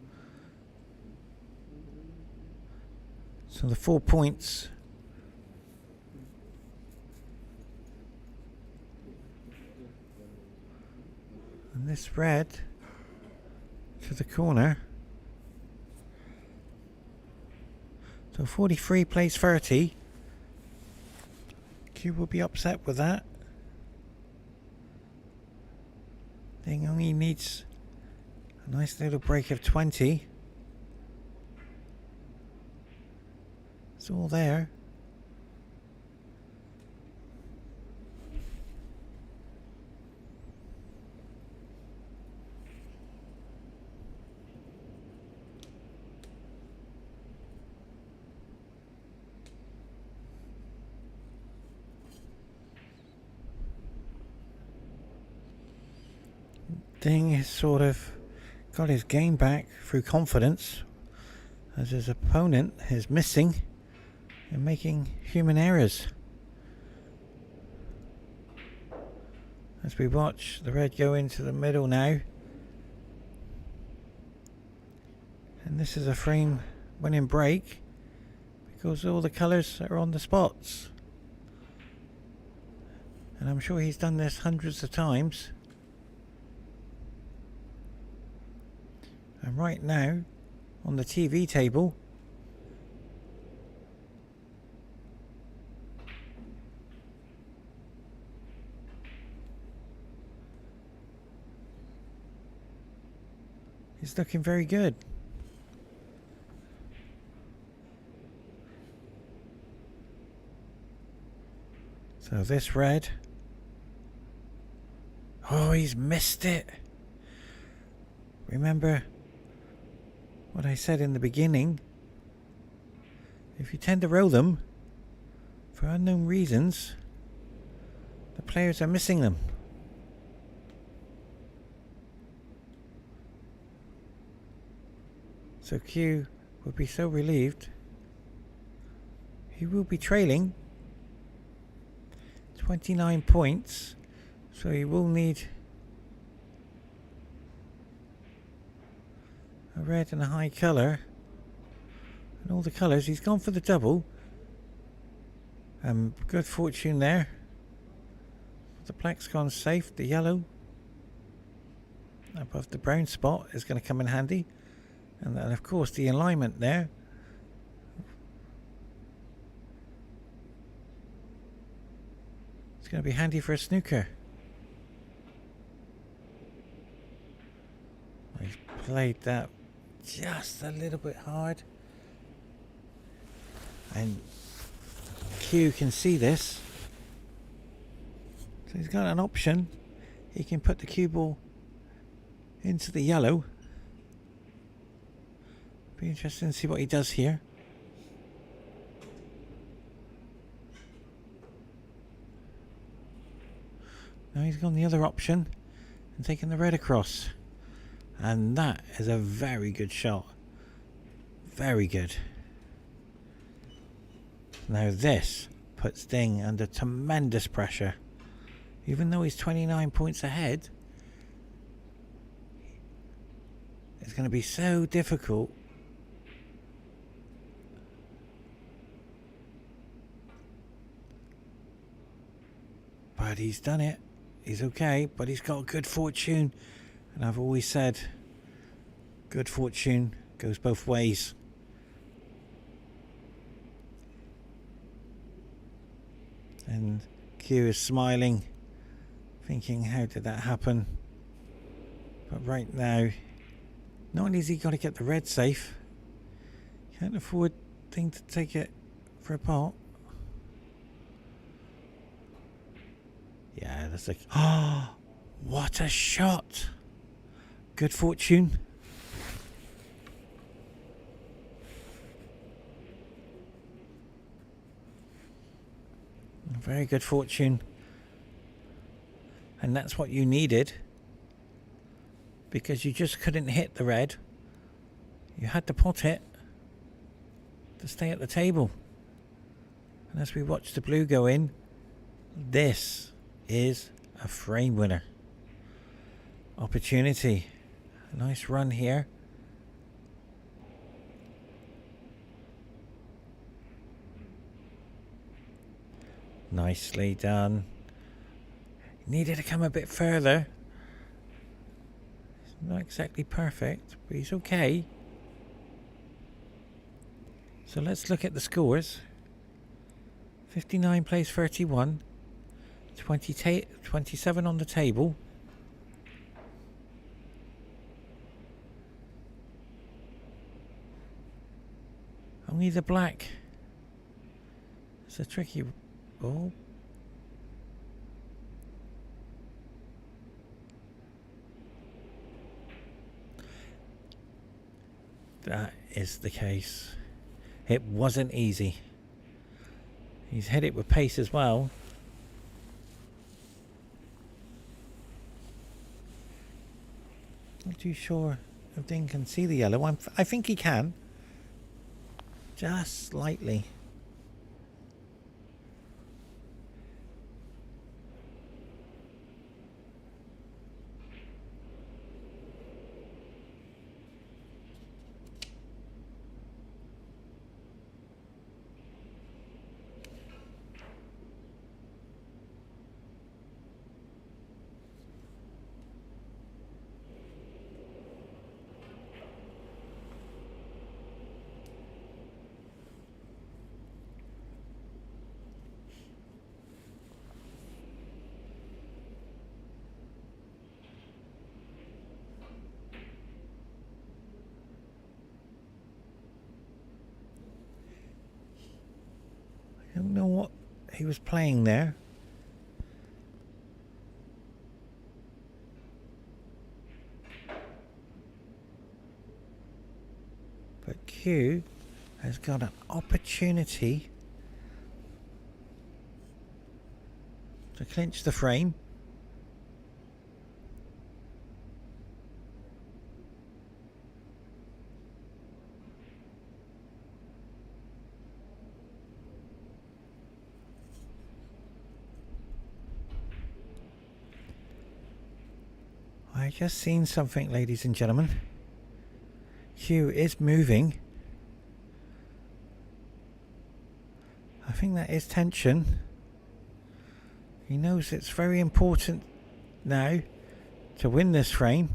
So the 4 points and this red to the corner. So 43 plays 30. Q will be upset with that. DENG only needs a nice little break of 20. It's all there. DENG has sort of got his game back through confidence, as his opponent is missing and making human errors. As we watch the red go into the middle now. And this is a frame winning break because all the colours are on the spots. And I'm sure he's done this hundreds of times. And right now, on the TV table, it's looking very good. So this red. Oh, he's missed it. Remember what I said in the beginning? If you tend to roll them for unknown reasons, the players are missing them. So Q will be so relieved. He will be trailing 29 points, so he will need a red and a high colour. And all the colours, he's gone for the double. Good fortune there. The black's gone safe, the yellow above the brown spot is going to come in handy. And then of course the alignment there. It's going to be handy for a snooker. He's played that just a little bit hard. And Q can see this. So he's got an option. He can put the cue ball into the yellow. Be interesting to see what he does here. Now he's gone the other option and taken the red across. And that is a very good shot. Very good. Now this puts DENG under tremendous pressure. Even though he's 29 points ahead, it's going to be so difficult. But he's done it. He's okay, but he's got good fortune. And I've always said, good fortune goes both ways. And Q is smiling, thinking, how did that happen? But right now, not only has he got to get the red safe, can't afford thing to take it for a pot. Yeah, that's like, oh, what a shot! Good fortune. Very good fortune. And that's what you needed. Because you just couldn't hit the red. You had to pot it to stay at the table. And as we watch the blue go in, this is a frame winner. Opportunity. A nice run here. Nicely done. Needed to come a bit further. It's not exactly perfect, but he's okay. So let's look at the scores. 59 plays 31. 27 on the table. Only the black. It's a tricky ball. That is the case. It wasn't easy. He's hit it with pace as well. Not too sure if DENG can see the yellow. I think he can. Just slightly. don't know what he was playing there. But Q has got an opportunity to clinch the frame. I just seen something, ladies and gentlemen. Q is moving. I think that is tension. He knows it's very important now to win this frame.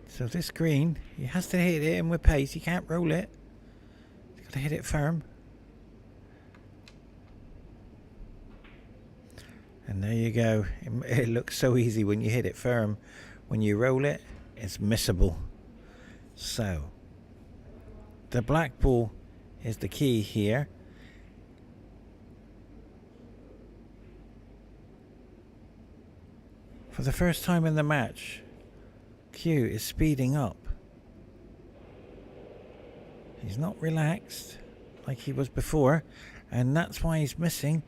So this green, he has to hit it in with pace. He can't roll it. He's got to hit it firm. And there you go. It looks so easy when you hit it firm. When you roll it, it's missable. So the black ball is the key here. For the first time in the match, Q is speeding up. He's not relaxed like he was before, and that's why he's missing.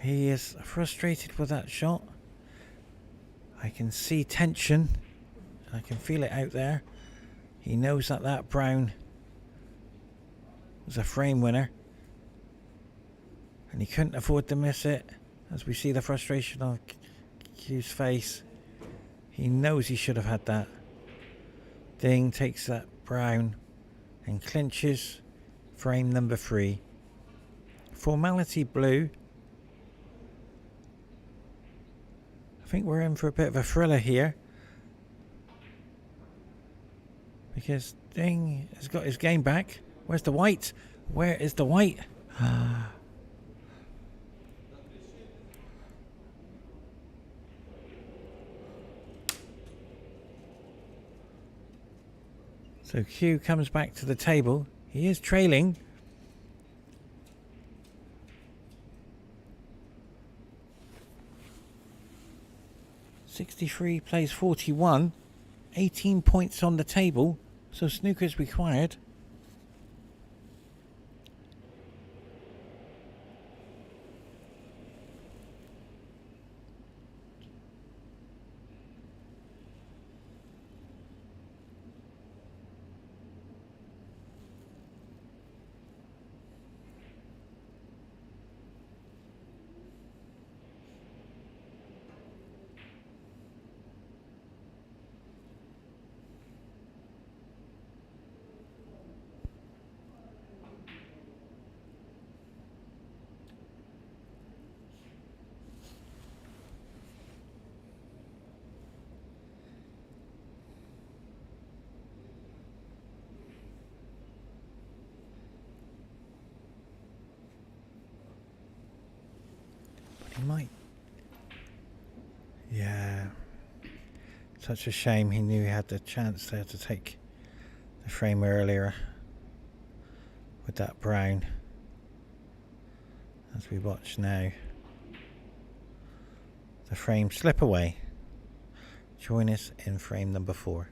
He is frustrated with that shot. I can see tension. I can feel it out there. He knows that that brown was a frame winner, and he couldn't afford to miss it. As we see the frustration on Q's face, he knows he should have had that. Ding takes that brown and clinches frame number 3. Formality blue. I think we're in for a bit of a thriller here, because Ding has got his game back. Where's the white? Where is the white? So Q comes back to the table. He is trailing. $63 plays 41. 18 points on the table. So snooker's required. He might. Yeah. Such a shame. He knew he had the chance there to take the frame earlier with that brown. As we watch now the frame slip away. Join us in frame number 4.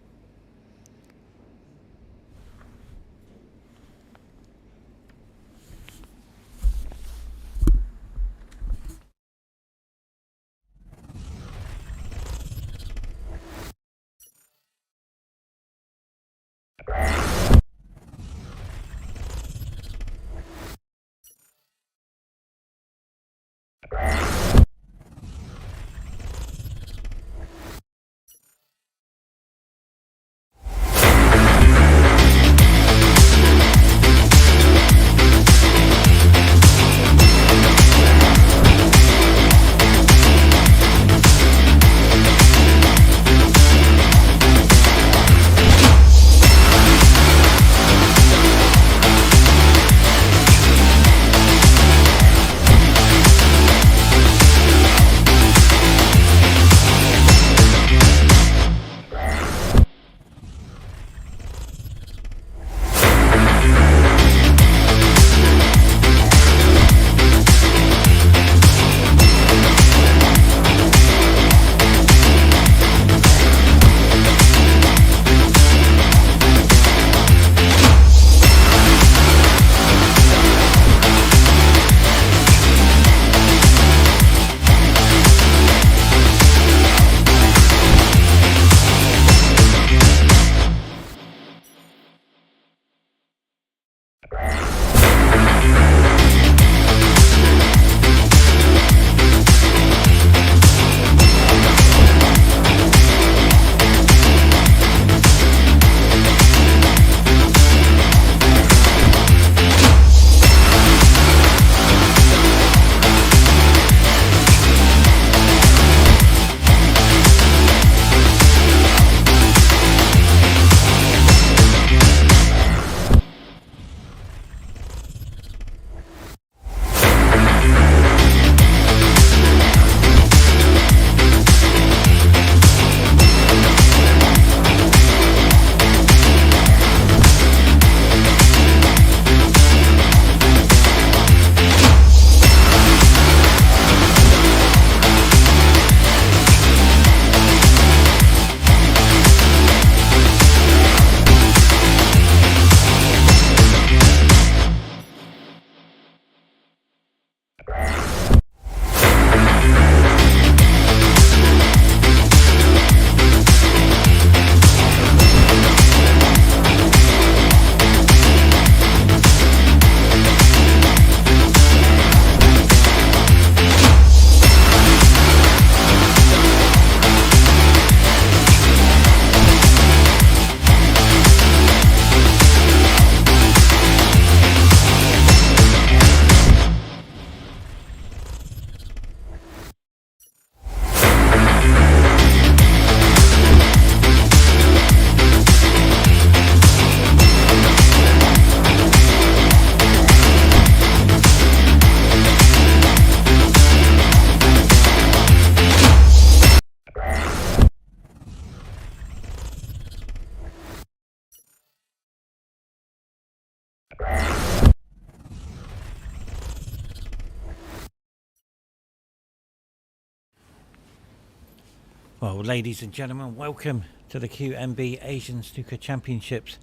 Well, ladies and gentlemen, welcome to the Qnb Asian Snooker Championships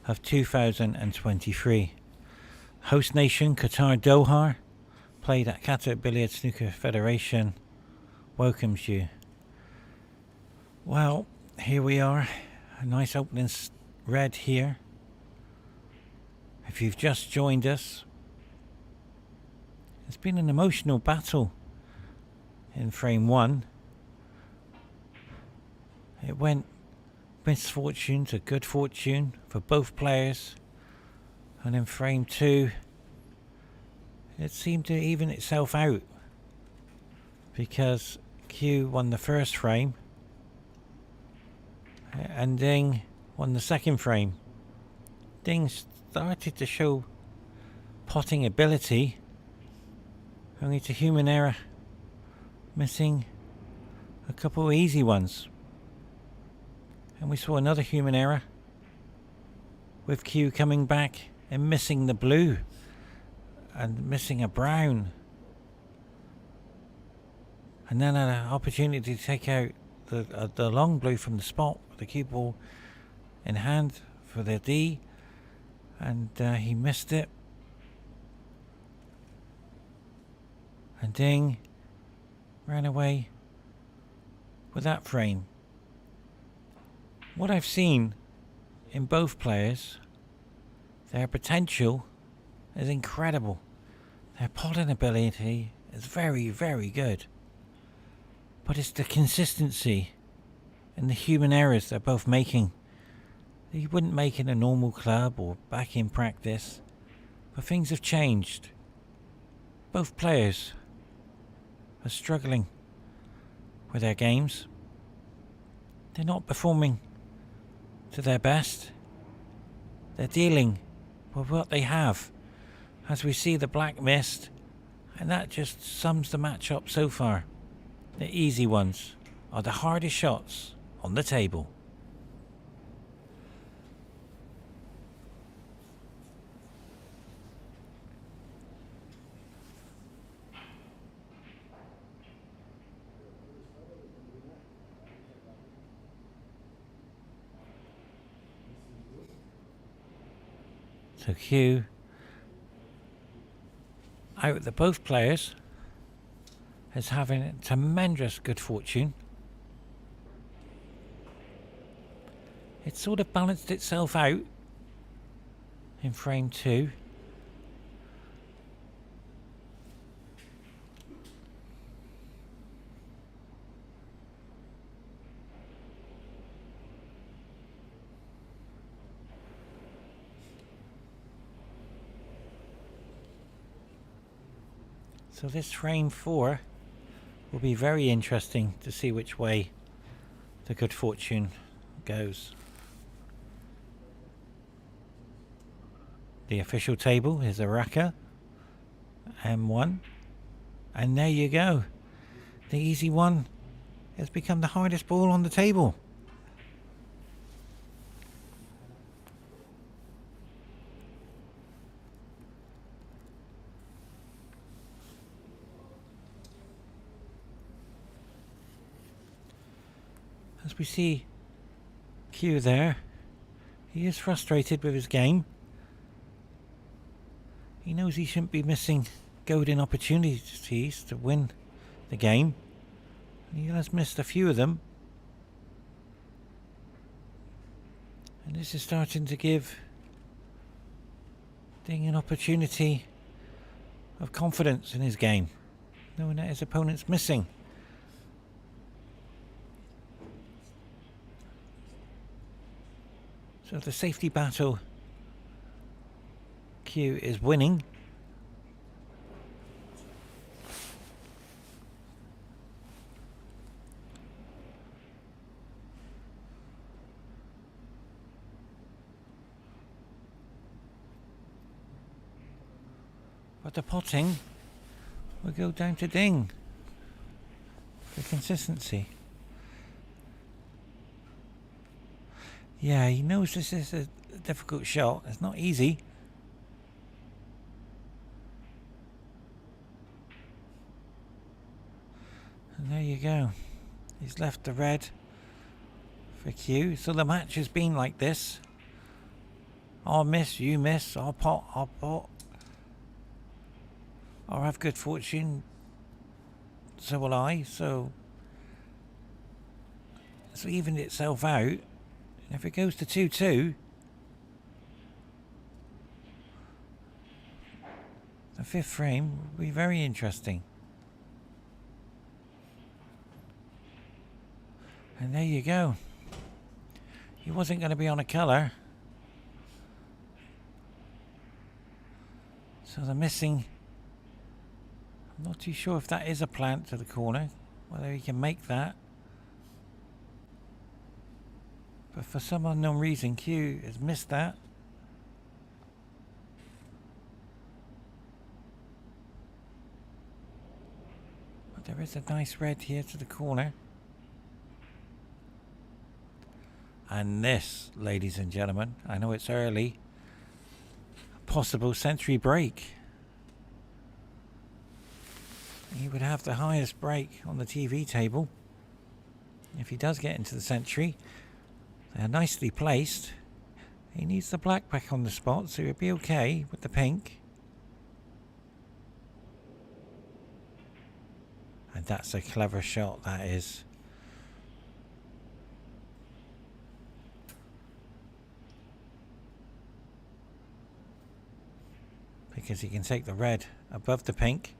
of 2023. Host nation Qatar Doha, played at Qatar Billiard Snooker Federation, welcomes you. Well, here we are, a nice opening red here. If you've just joined us, it's been an emotional battle in frame one. It went misfortune to good fortune for both players, and in frame two it seemed to even itself out because Q won the first frame and Ding won the second frame. Ding started to show potting ability, only to human error missing a couple of easy ones. And we saw another human error with Q coming back and missing the blue and missing a brown, and then an opportunity to take out the long blue from the spot with the cue ball in hand for the D, and he missed it. And Ding ran away with that frame. What I've seen in both players, their potential is incredible. Their potting ability is very, very good. But it's the consistency and the human errors they're both making that you wouldn't make in a normal club or back in practice. But things have changed. Both players are struggling with their games. They're not performing to their best. They're dealing with what they have, as we see the black mist, and that just sums the match up so far. The easy ones are the hardest shots on the table. So Q, out of the both players, is having tremendous good fortune. It sort of balanced itself out in frame two. So this frame 4 will be very interesting to see which way the good fortune goes. The official table is a Raka M1, and there you go. The easy one has become the hardest ball on the table. As we see KIEU there, he is frustrated with his game. He knows he shouldn't be missing golden opportunities to win the game. He has missed a few of them. And this is starting to give DENG an opportunity of confidence in his game, knowing that his opponent's missing. So the safety battle KIEU is winning. But the potting will go down to DENG for consistency. Yeah, he knows this is a difficult shot. It's not easy. And there you go. He's left the red for KIEU. So the match has been like this. I'll miss, you miss, I'll pot, I'll have good fortune, so will I. So it's evened itself out. And if it goes to 2-2, the fifth frame will be very interesting. And there you go. He wasn't going to be on a colour. So the missing, I'm not too sure if that is a plant to the corner, whether he can make that. But for some unknown reason, KIEU has missed that. But there is a nice red here to the corner. And this, ladies and gentlemen, I know it's early, possible century break. He would have the highest break on the TV table if he does get into the century. They're nicely placed. He needs the black back on the spot, so he'll be okay with the pink. And that's a clever shot, that is. Because he can take the red above the pink.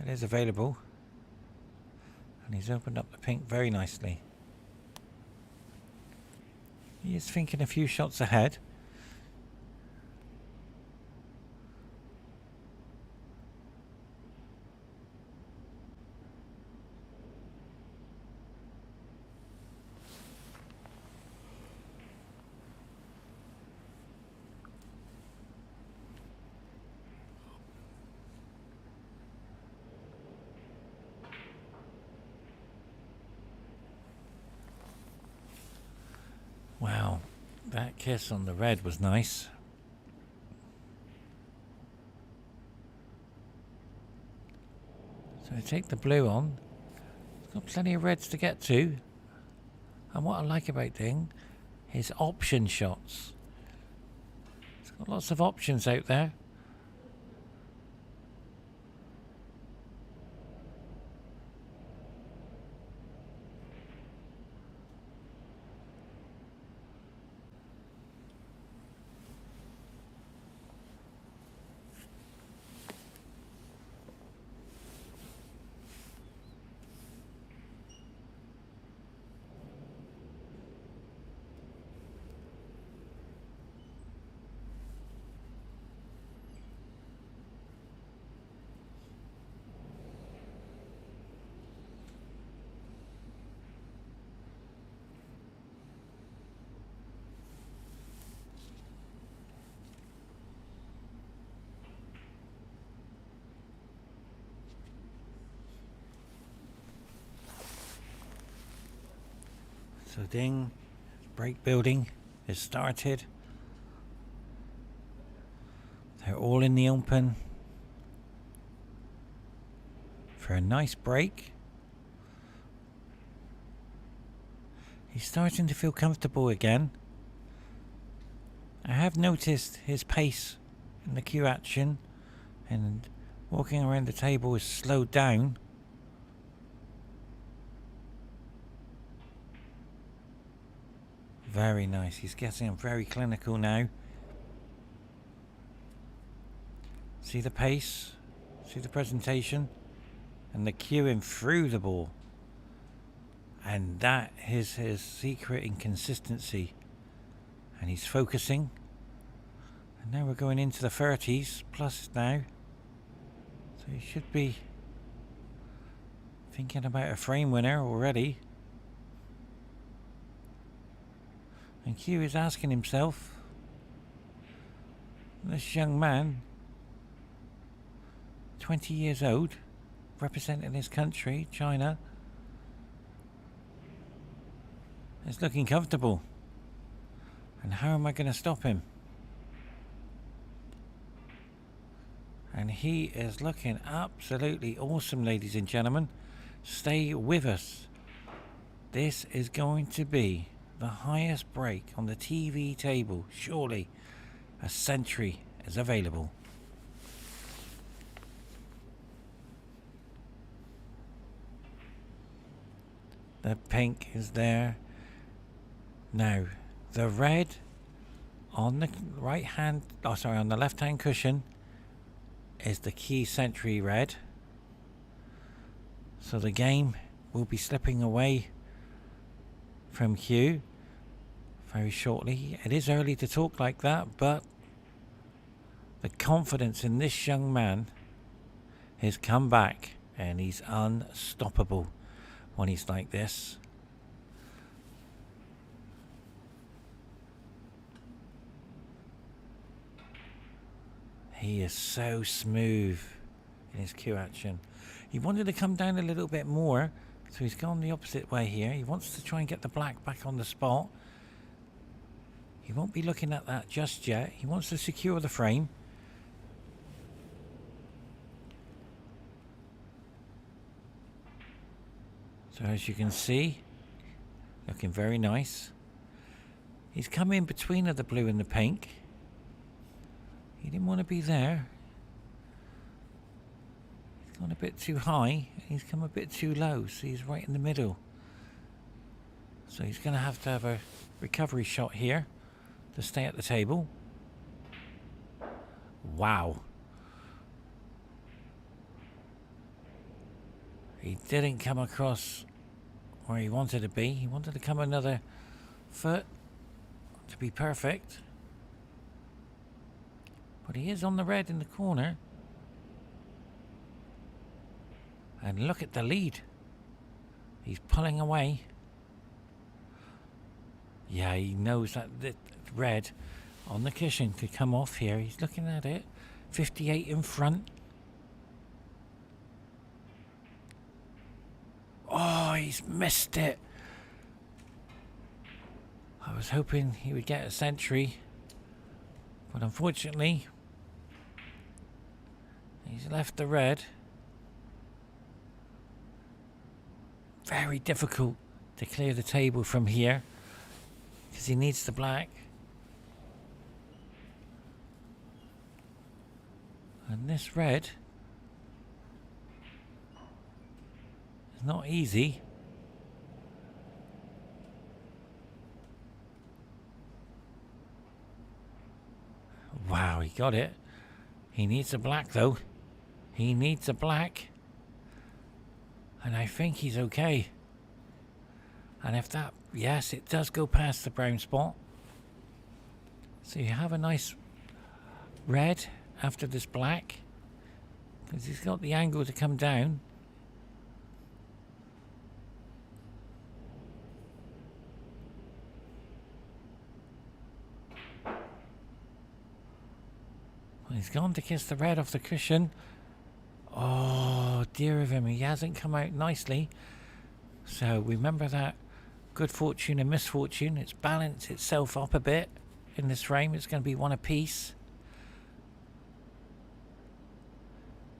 It is available. And he's opened up the pink very nicely. He is thinking a few shots ahead. Wow, that kiss on the red was nice. So I take the blue on. It's got plenty of reds to get to. And what I like about DENG is option shots. It's got lots of options out there. So DENG break building is started. They're all in the open for a nice break. He's starting to feel comfortable again. I have noticed his pace in the queue action, and walking around the table is slowed down. Very nice. He's getting very clinical now. See the pace, see the presentation, and the queuing through the ball. And that is his secret inconsistency. And he's focusing. And now we're going into the 30s plus now. So he should be thinking about a frame winner already. And Q is asking himself, this young man, 20 years old, representing his country, China, is looking comfortable. And how am I going to stop him? And he is looking absolutely awesome, ladies and gentlemen. Stay with us. This is going to be the highest break on the TV table. Surely a century is available. The pink is there. Now, the red on the on the left hand cushion is the key century red. So the game will be slipping away from Q very shortly. It is early to talk like that, but the confidence in this young man has come back, and he's unstoppable when he's like this. He is so smooth in his Q action. He wanted to come down a little bit more, so he's gone the opposite way here. He wants to try and get the black back on the spot. He won't be looking at that just yet. He wants to secure the frame. So as you can see, looking very nice. He's come in between the blue and the pink. He didn't want to be there. He's gone a bit too high. He's come a bit too low, so he's right in the middle. So he's going to have a recovery shot here to stay at the table. Wow. He didn't come across where he wanted to be. He wanted to come another foot to be perfect. But he is on the red in the corner. And look at the lead. He's pulling away. Yeah, he knows that the red on the cushion could come off here. He's looking at it. 58 in front. Oh, he's missed it. I was hoping he would get a century. But unfortunately, he's left the red. Very difficult to clear the table from here, because he needs the black. And this red is not easy. Wow, he got it. He needs a black though. He needs a black. And I think he's okay. And if that, yes, it does go past the brown spot. So you have a nice red after this black, because he's got the angle to come down. Well, he's gone to kiss the red off the cushion. Oh dear of him, he hasn't come out nicely. So remember that good fortune and misfortune. It's balanced itself up a bit in this frame. It's going to be one apiece.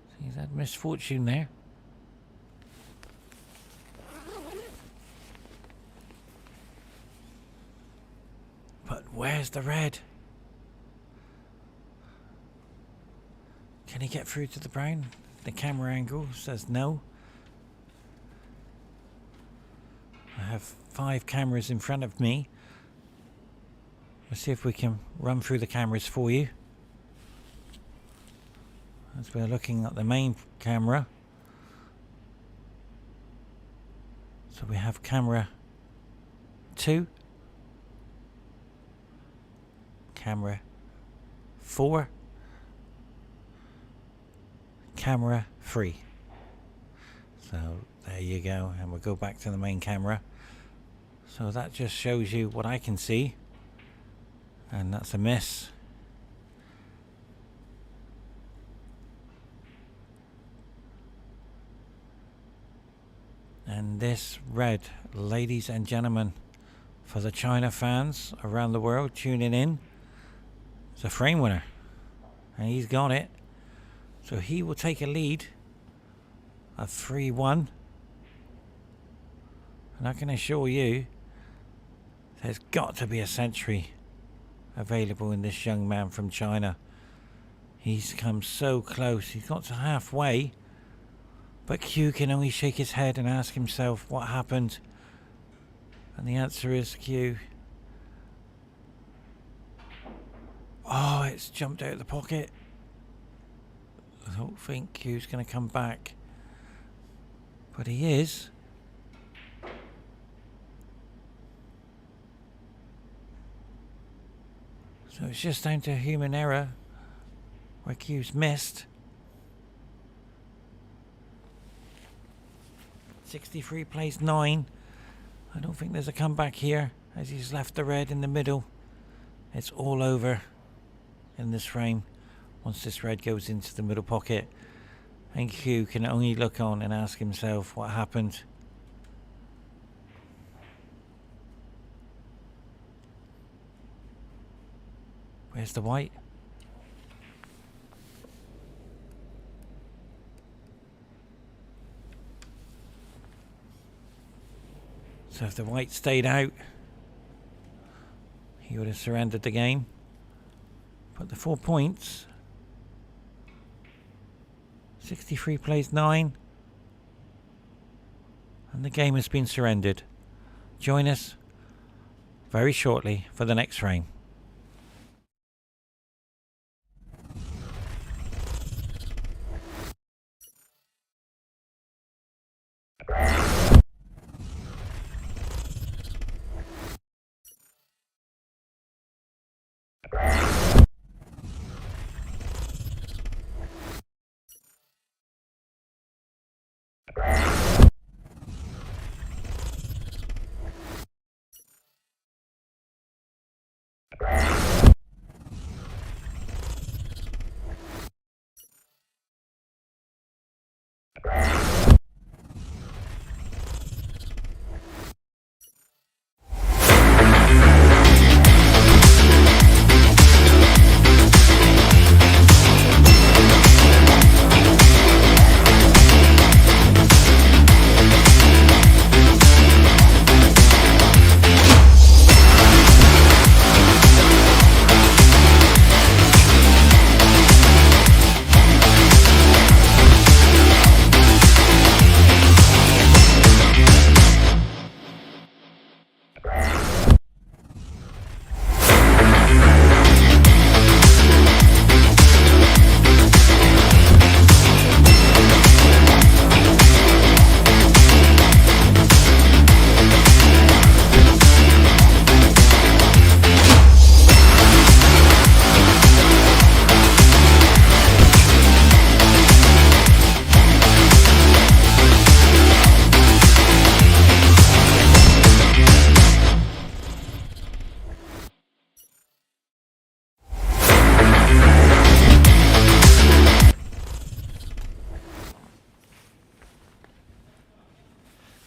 So he's had misfortune there. But where's the red? Can he get through to the brown? The camera angle says no. I have 5 cameras in front of me. Let's see if we can run through the cameras for you. As we're looking at the main camera. So we have camera 2. Camera 4. Camera 3. So there you go, and we'll go back to the main camera. So that just shows you what I can see, and that's a miss. And this red, ladies and gentlemen, for the China fans around the world tuning in, it's a frame winner, and he's got it. So he will take a lead of 3-1. And I can assure you, there's got to be a century available in this young man from China. He's come so close. He's got to halfway. But Q can only shake his head and ask himself what happened. And the answer is Q. Oh, it's jumped out of the pocket. I don't think Q's going to come back. But he is. So it's just down to human error where Q's missed. 63 plays 9. I don't think there's a comeback here as he's left the red in the middle. It's all over in this frame once this red goes into the middle pocket. And Q can only look on and ask himself what happened. Where's the white? So if the white stayed out, he would have surrendered the game. But the 4 points, 63 plays 9, and the game has been surrendered. Join us very shortly for the next frame.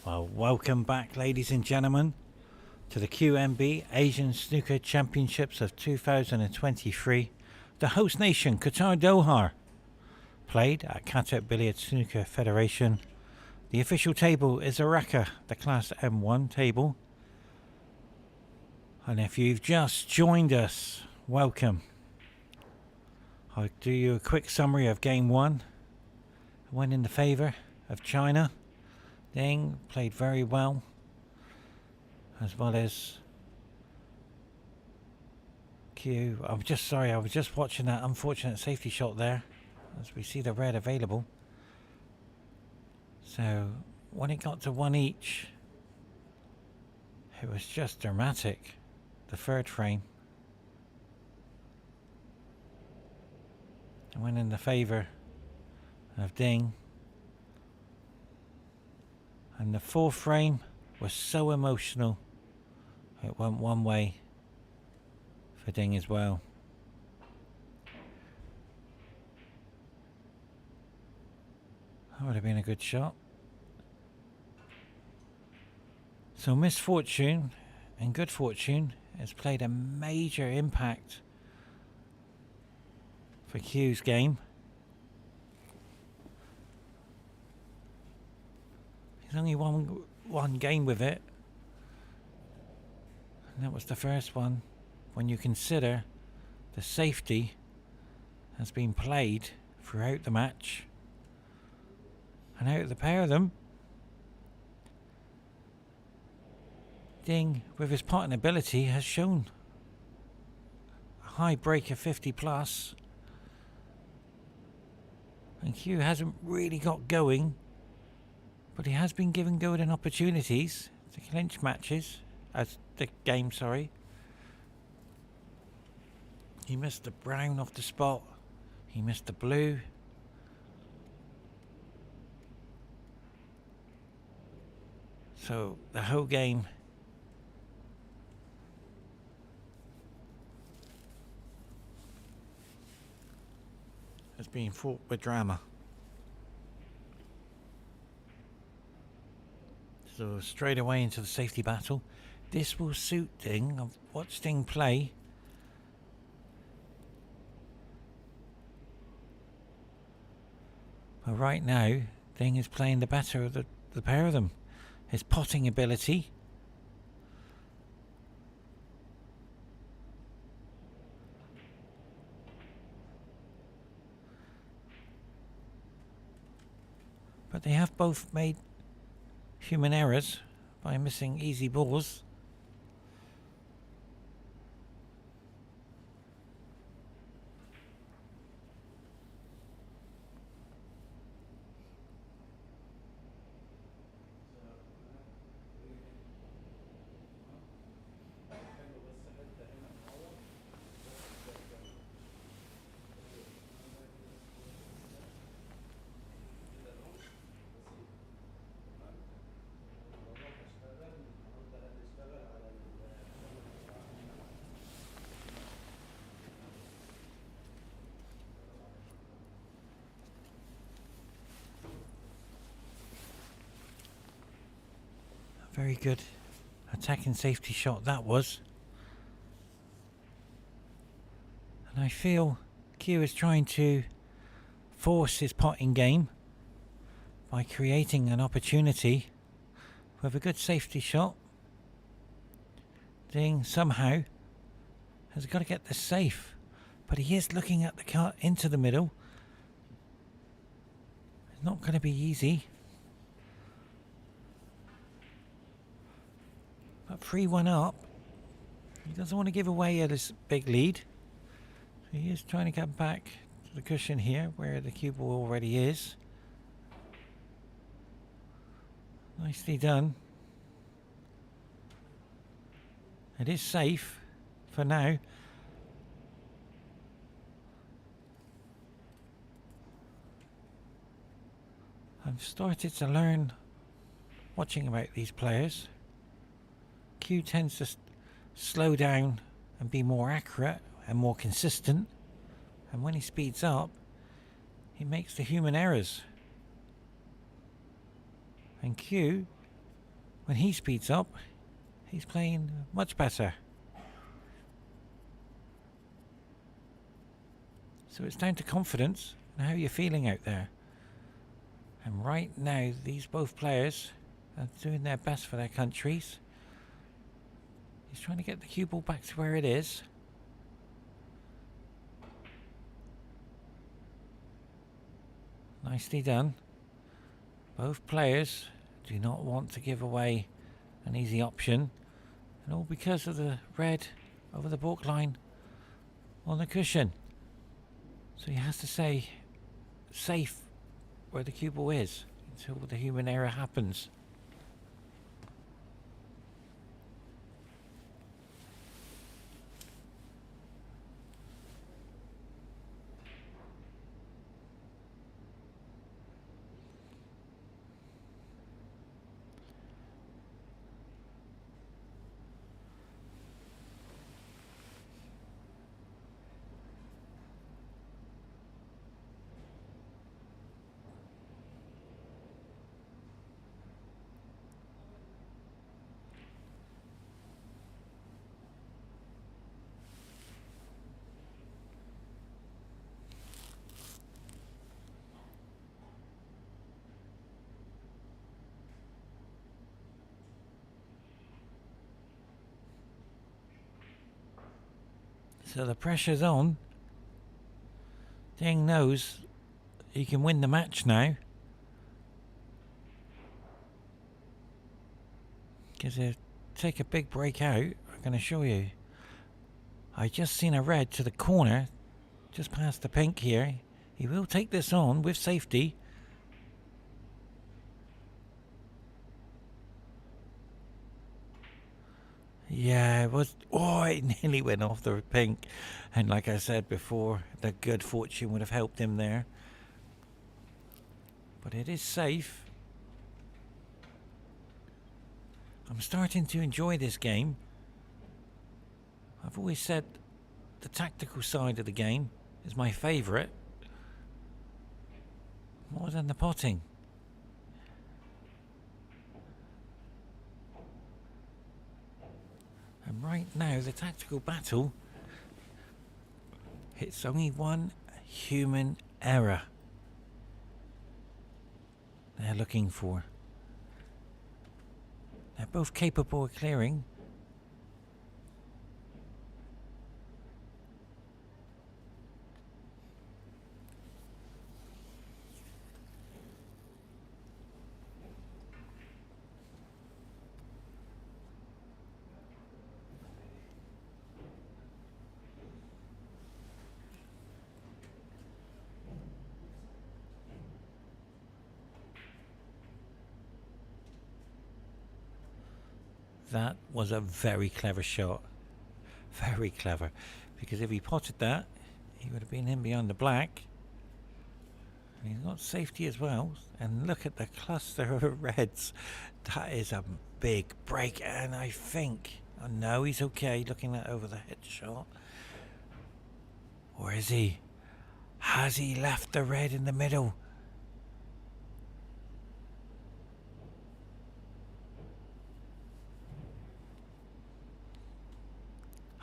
Well, welcome back, ladies and gentlemen. to the QNB Asian Snooker Championships of 2023. The host nation, Qatar Doha, played at Qatar Billiard Snooker Federation. The official table is a Raqqa, the Class M1 table. And if you've just joined us, welcome. I'll do you a quick summary of Game 1. It went in the favour of China. DENG played very well, as well as KIEU. I was just watching that unfortunate safety shot there, as we see the red available. So when it got to one each, it was just dramatic. The third frame, it went in the favour of DENG, and the fourth frame was so emotional, it went one way for DENG as well. That would have been a good shot. So misfortune and good fortune has played a major impact for KIEU's game. He's only won one game with it, and that was the first one. When you consider the safety has been played throughout the match, and out of the pair of them, DENG, with his potting ability, has shown a high break of 50 plus, and KIEU hasn't really got going, but he has been given golden opportunities to clinch matches, as the game, sorry. He missed the brown off the spot, he missed the blue. So the whole game has been fought with drama. So straight away into the safety battle. This will suit DENG. I've watched DENG play. But right now, DENG is playing the better of the pair of them. His potting ability. But they have both made human errors by missing easy balls. Very good attacking safety shot that was. And I feel KIEU is trying to force his potting game by creating an opportunity with a good safety shot. DENG somehow has got to get this safe, but he is looking at the cut into the middle. It's not going to be easy. But 3-1 up, he doesn't want to give away this big lead. So he is trying to get back to the cushion here where the cue ball already is. Nicely done. It is safe for now. I've started to learn watching about these players. KIEU tends to slow down and be more accurate and more consistent, and when he speeds up, he makes the human errors. And KIEU, when he speeds up, he's playing much better. So it's down to confidence and how you're feeling out there. And right now, these both players are doing their best for their countries. He's trying to get the cue ball back to where it is. Nicely done. Both players do not want to give away an easy option, and all because of the red over the baulk line on the cushion. So he has to say safe where the cue ball is until the human error happens. So the pressure's on. DENG knows he can win the match now. Because he'll take a big break out, I'm going to show you. I just seen a red to the corner, just past the pink here. He will take this on with safety. Yeah, it was. Oh, it nearly went off the pink. And like I said before, the good fortune would have helped him there. But it is safe. I'm starting to enjoy this game. I've always said the tactical side of the game is my favourite, more than the potting. And right now, the tactical battle, it's only one human error they're looking for. They're both capable of clearing. That was a very clever shot. Very clever. Because if he potted that, he would have been in beyond the black. And he's got safety as well. And look at the cluster of reds. That is a big break. And I think... Oh no, he's okay looking at over the head shot. Or is he? Has he left the red in the middle?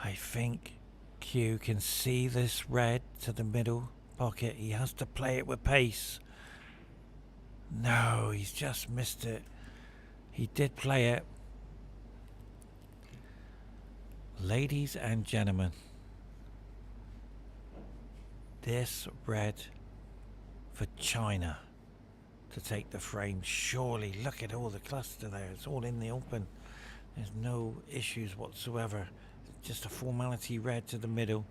I think KIEU can see this red to the middle pocket. He has to play it with pace. No, he's just missed it. He did play it. Ladies and gentlemen, this red for China to take the frame. Surely, look at all the cluster there. It's all in the open. There's no issues whatsoever. Just a formality red to the middle.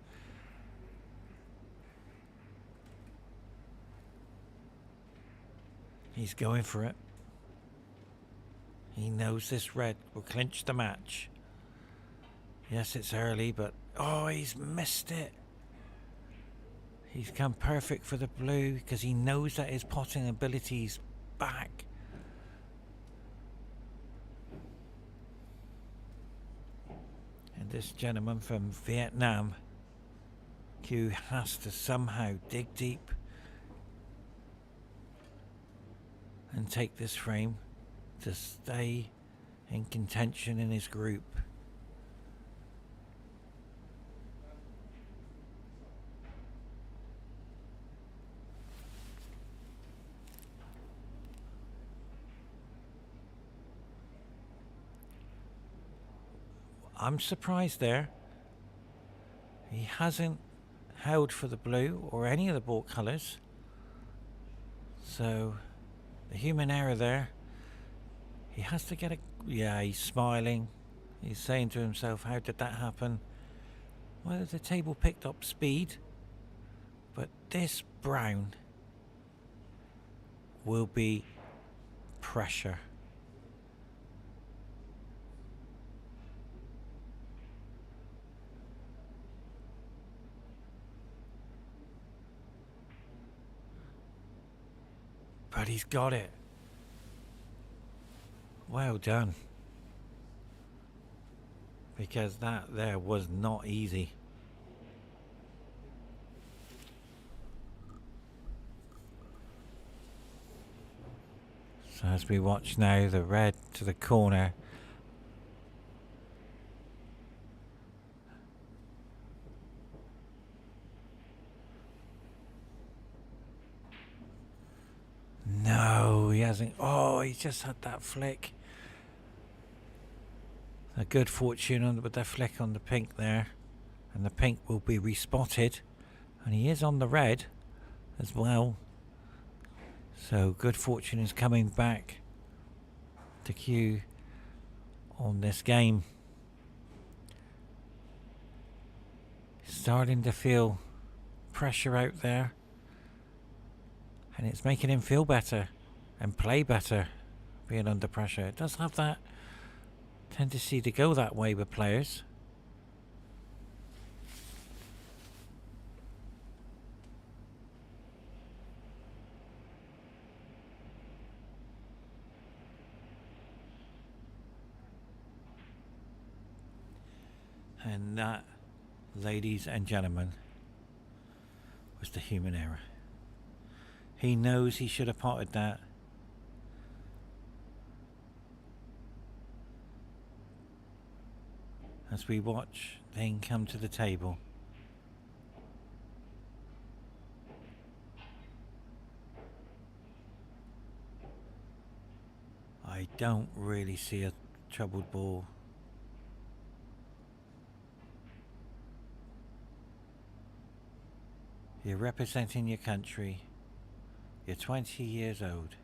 He's going for it. He knows this red will clinch the match. Yes, it's early, but oh, he's missed it. He's come perfect for the blue because he knows that his potting ability's back. And this gentleman from Vietnam, KIEU, has to somehow dig deep and take this frame to stay in contention in his group. I'm surprised there. He hasn't held for the blue or any of the bought colours. So the human error there. He has to get a... Yeah, he's smiling. He's saying to himself, how did that happen? Well, the table picked up speed. But this brown will be pressure. But he's got it. Well done. Because that there was not easy. So as we watch now, the red to the corner. No, he hasn't. Oh, he just had that flick. A good fortune with the flick on the pink there. And the pink will be respotted. And he is on the red as well. So good fortune is coming back to KIEU on this game. Starting to feel pressure out there. And it's making him feel better and play better being under pressure. It does have that tendency to go that way with players. And that, ladies and gentlemen, was the human error. He knows he should have potted that. As we watch THIEN come to the table. I don't really see a troubled ball. You're representing your country. You're 20 years old.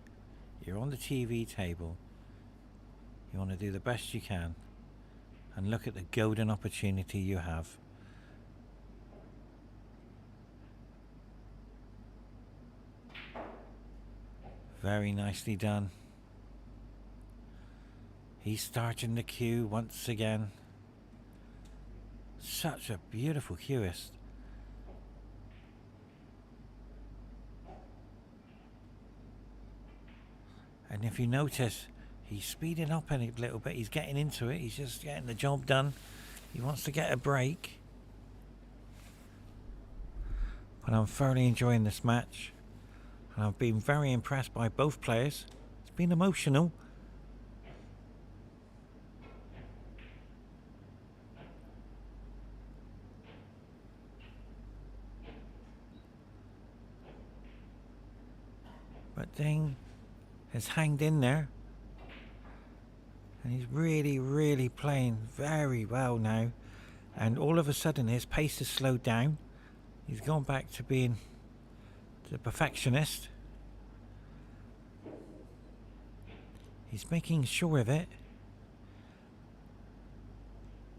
You're on the TV table. You want to do the best you can. And look at the golden opportunity you have. Very nicely done. He's starting the queue once again. Such a beautiful queuist. And if you notice, he's speeding up a little bit. He's getting into it. He's just getting the job done. He wants to get a break. But I'm thoroughly enjoying this match. And I've been very impressed by both players. It's been emotional. But DENG has hanged in there. And he's really playing very well now. And all of a sudden his pace has slowed down. He's gone back to being the perfectionist. He's making sure of it.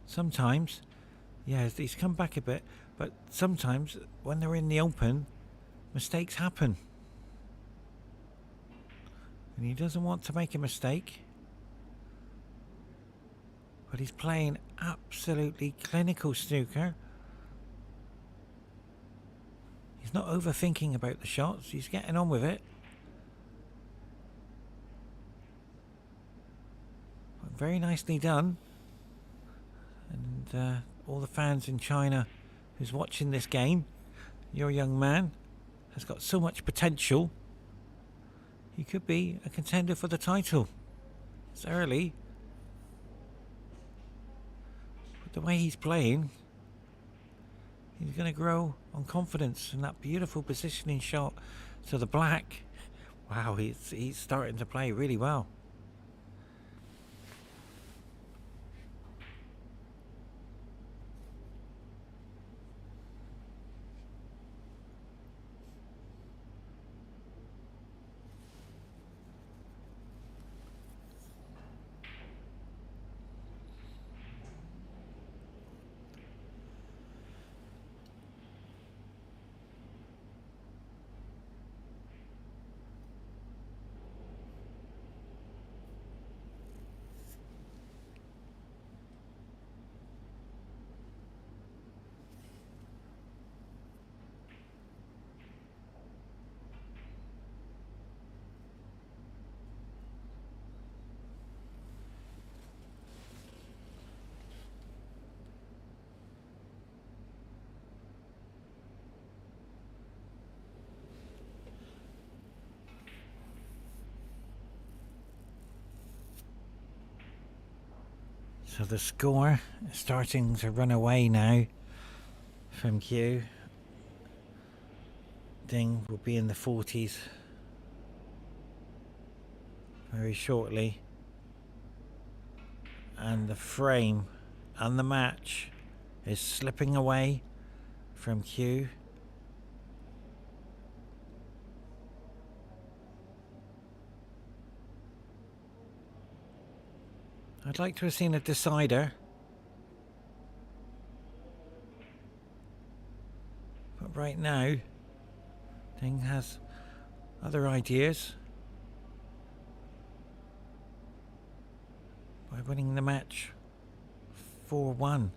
Sometimes, yeah, he's come back a bit. But sometimes when they're in the open, mistakes happen. And he doesn't want to make a mistake. But he's playing absolutely clinical snooker. He's not overthinking about the shots. He's getting on with it. Very nicely done. And all the fans in China who's watching this game, your young man has got so much potential. He could be a contender for the title. It's early. the way he's playing, he's going to grow on confidence, and that beautiful positioning shot to the black. Wow, he's starting to play really well. So the score is starting to run away now from KIEU. DENG will be in the 40s very shortly. And the frame and the match is slipping away from KIEU. I'd like to have seen a decider, but right now DENG has other ideas by winning the match 4-1.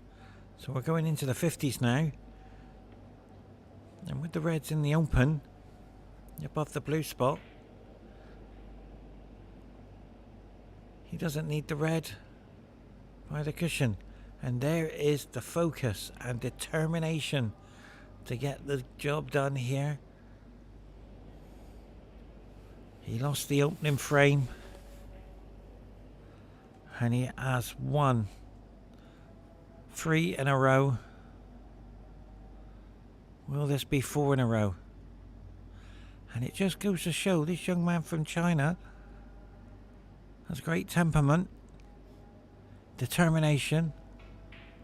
So we're going into the 50s now, and with the reds in the open above the blue spot, he doesn't need the red by the cushion. And there is the focus and determination to get the job done here. He lost the opening frame, and he has won 3 in a row. Will this be 4 in a row? And it just goes to show this young man from China has great temperament, determination,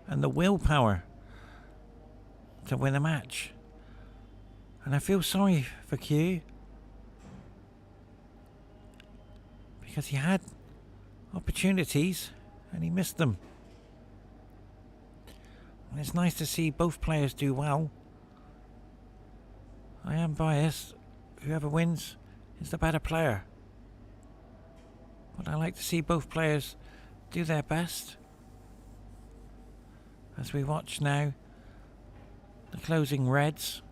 and the willpower to win a match. And I feel sorry for KIEU, because he had opportunities and he missed them. And it's nice to see both players do well. I am biased. Whoever wins is the better player. But I like to see both players do their best. As we watch now the closing reds,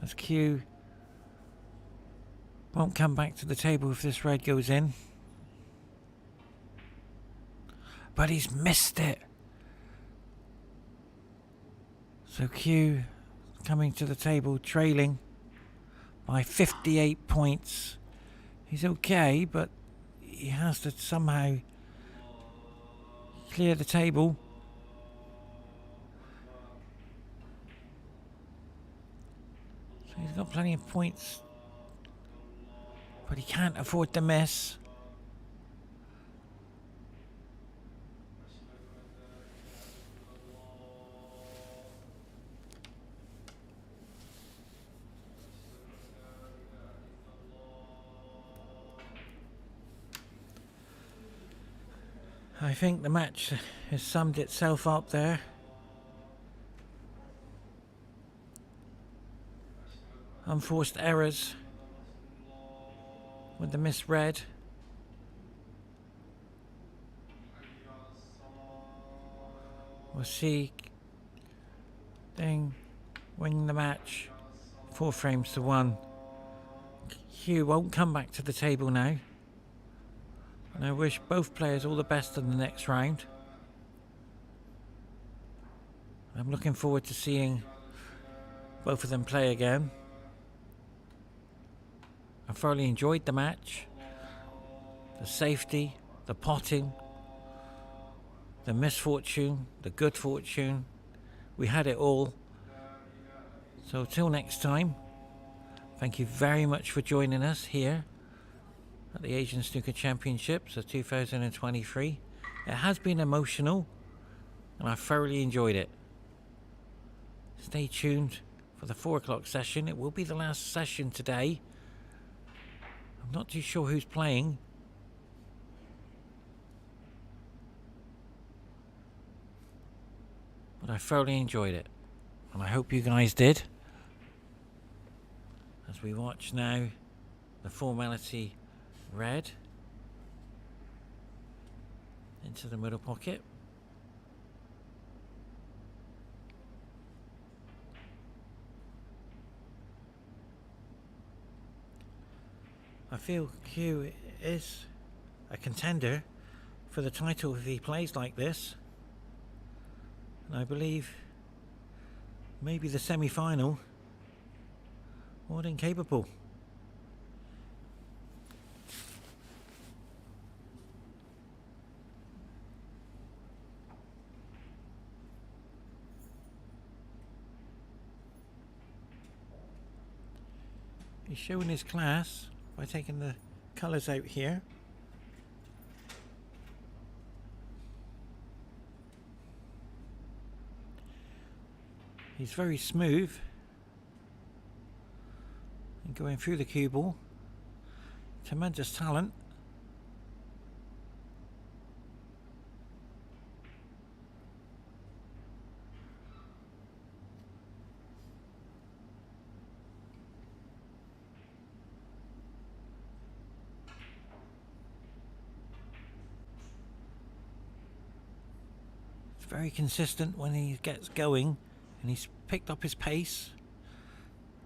as KIEU won't come back to the table if this red goes in. But he's missed it. So KIEU coming to the table trailing by 58 points. He's okay, but he has to somehow clear the table. So he's got plenty of points, but he can't afford to miss. I think the match has summed itself up there. Unforced errors with the misread. We'll see DENG winning the match 4 frames to 1. KIEU won't come back to the table now. And I wish both players all the best in the next round. I'm looking forward to seeing both of them play again. I thoroughly enjoyed the match. The safety, the potting, the misfortune, the good fortune. We had it all. So till next time, thank you very much for joining us here at the Asian Snooker Championships of 2023. It has been emotional and I thoroughly enjoyed it. Stay tuned for the 4 o'clock session. It will be the last session today. I'm not too sure who's playing. But I thoroughly enjoyed it. And I hope you guys did. As we watch now the formality red into the middle pocket. I feel KIEU is a contender for the title if he plays like this. And I believe maybe the semi-final, more than capable. He's showing his class by taking the colours out here. He's very smooth and going through the cue ball. Tremendous talent. It's very consistent when he gets going. And he's picked up his pace,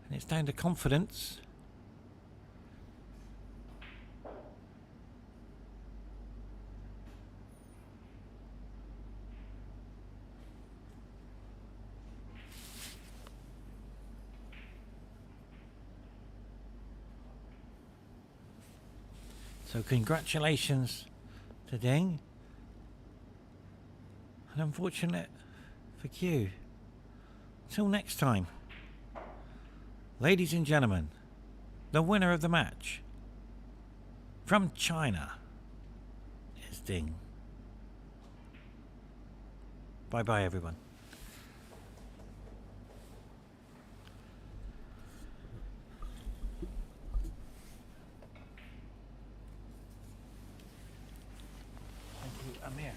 and it's down to confidence. So congratulations to DENG, and unfortunate for KIEU. Till next time, ladies and gentlemen, the winner of the match from China is DENG. Bye bye everyone. Thank you, Amir.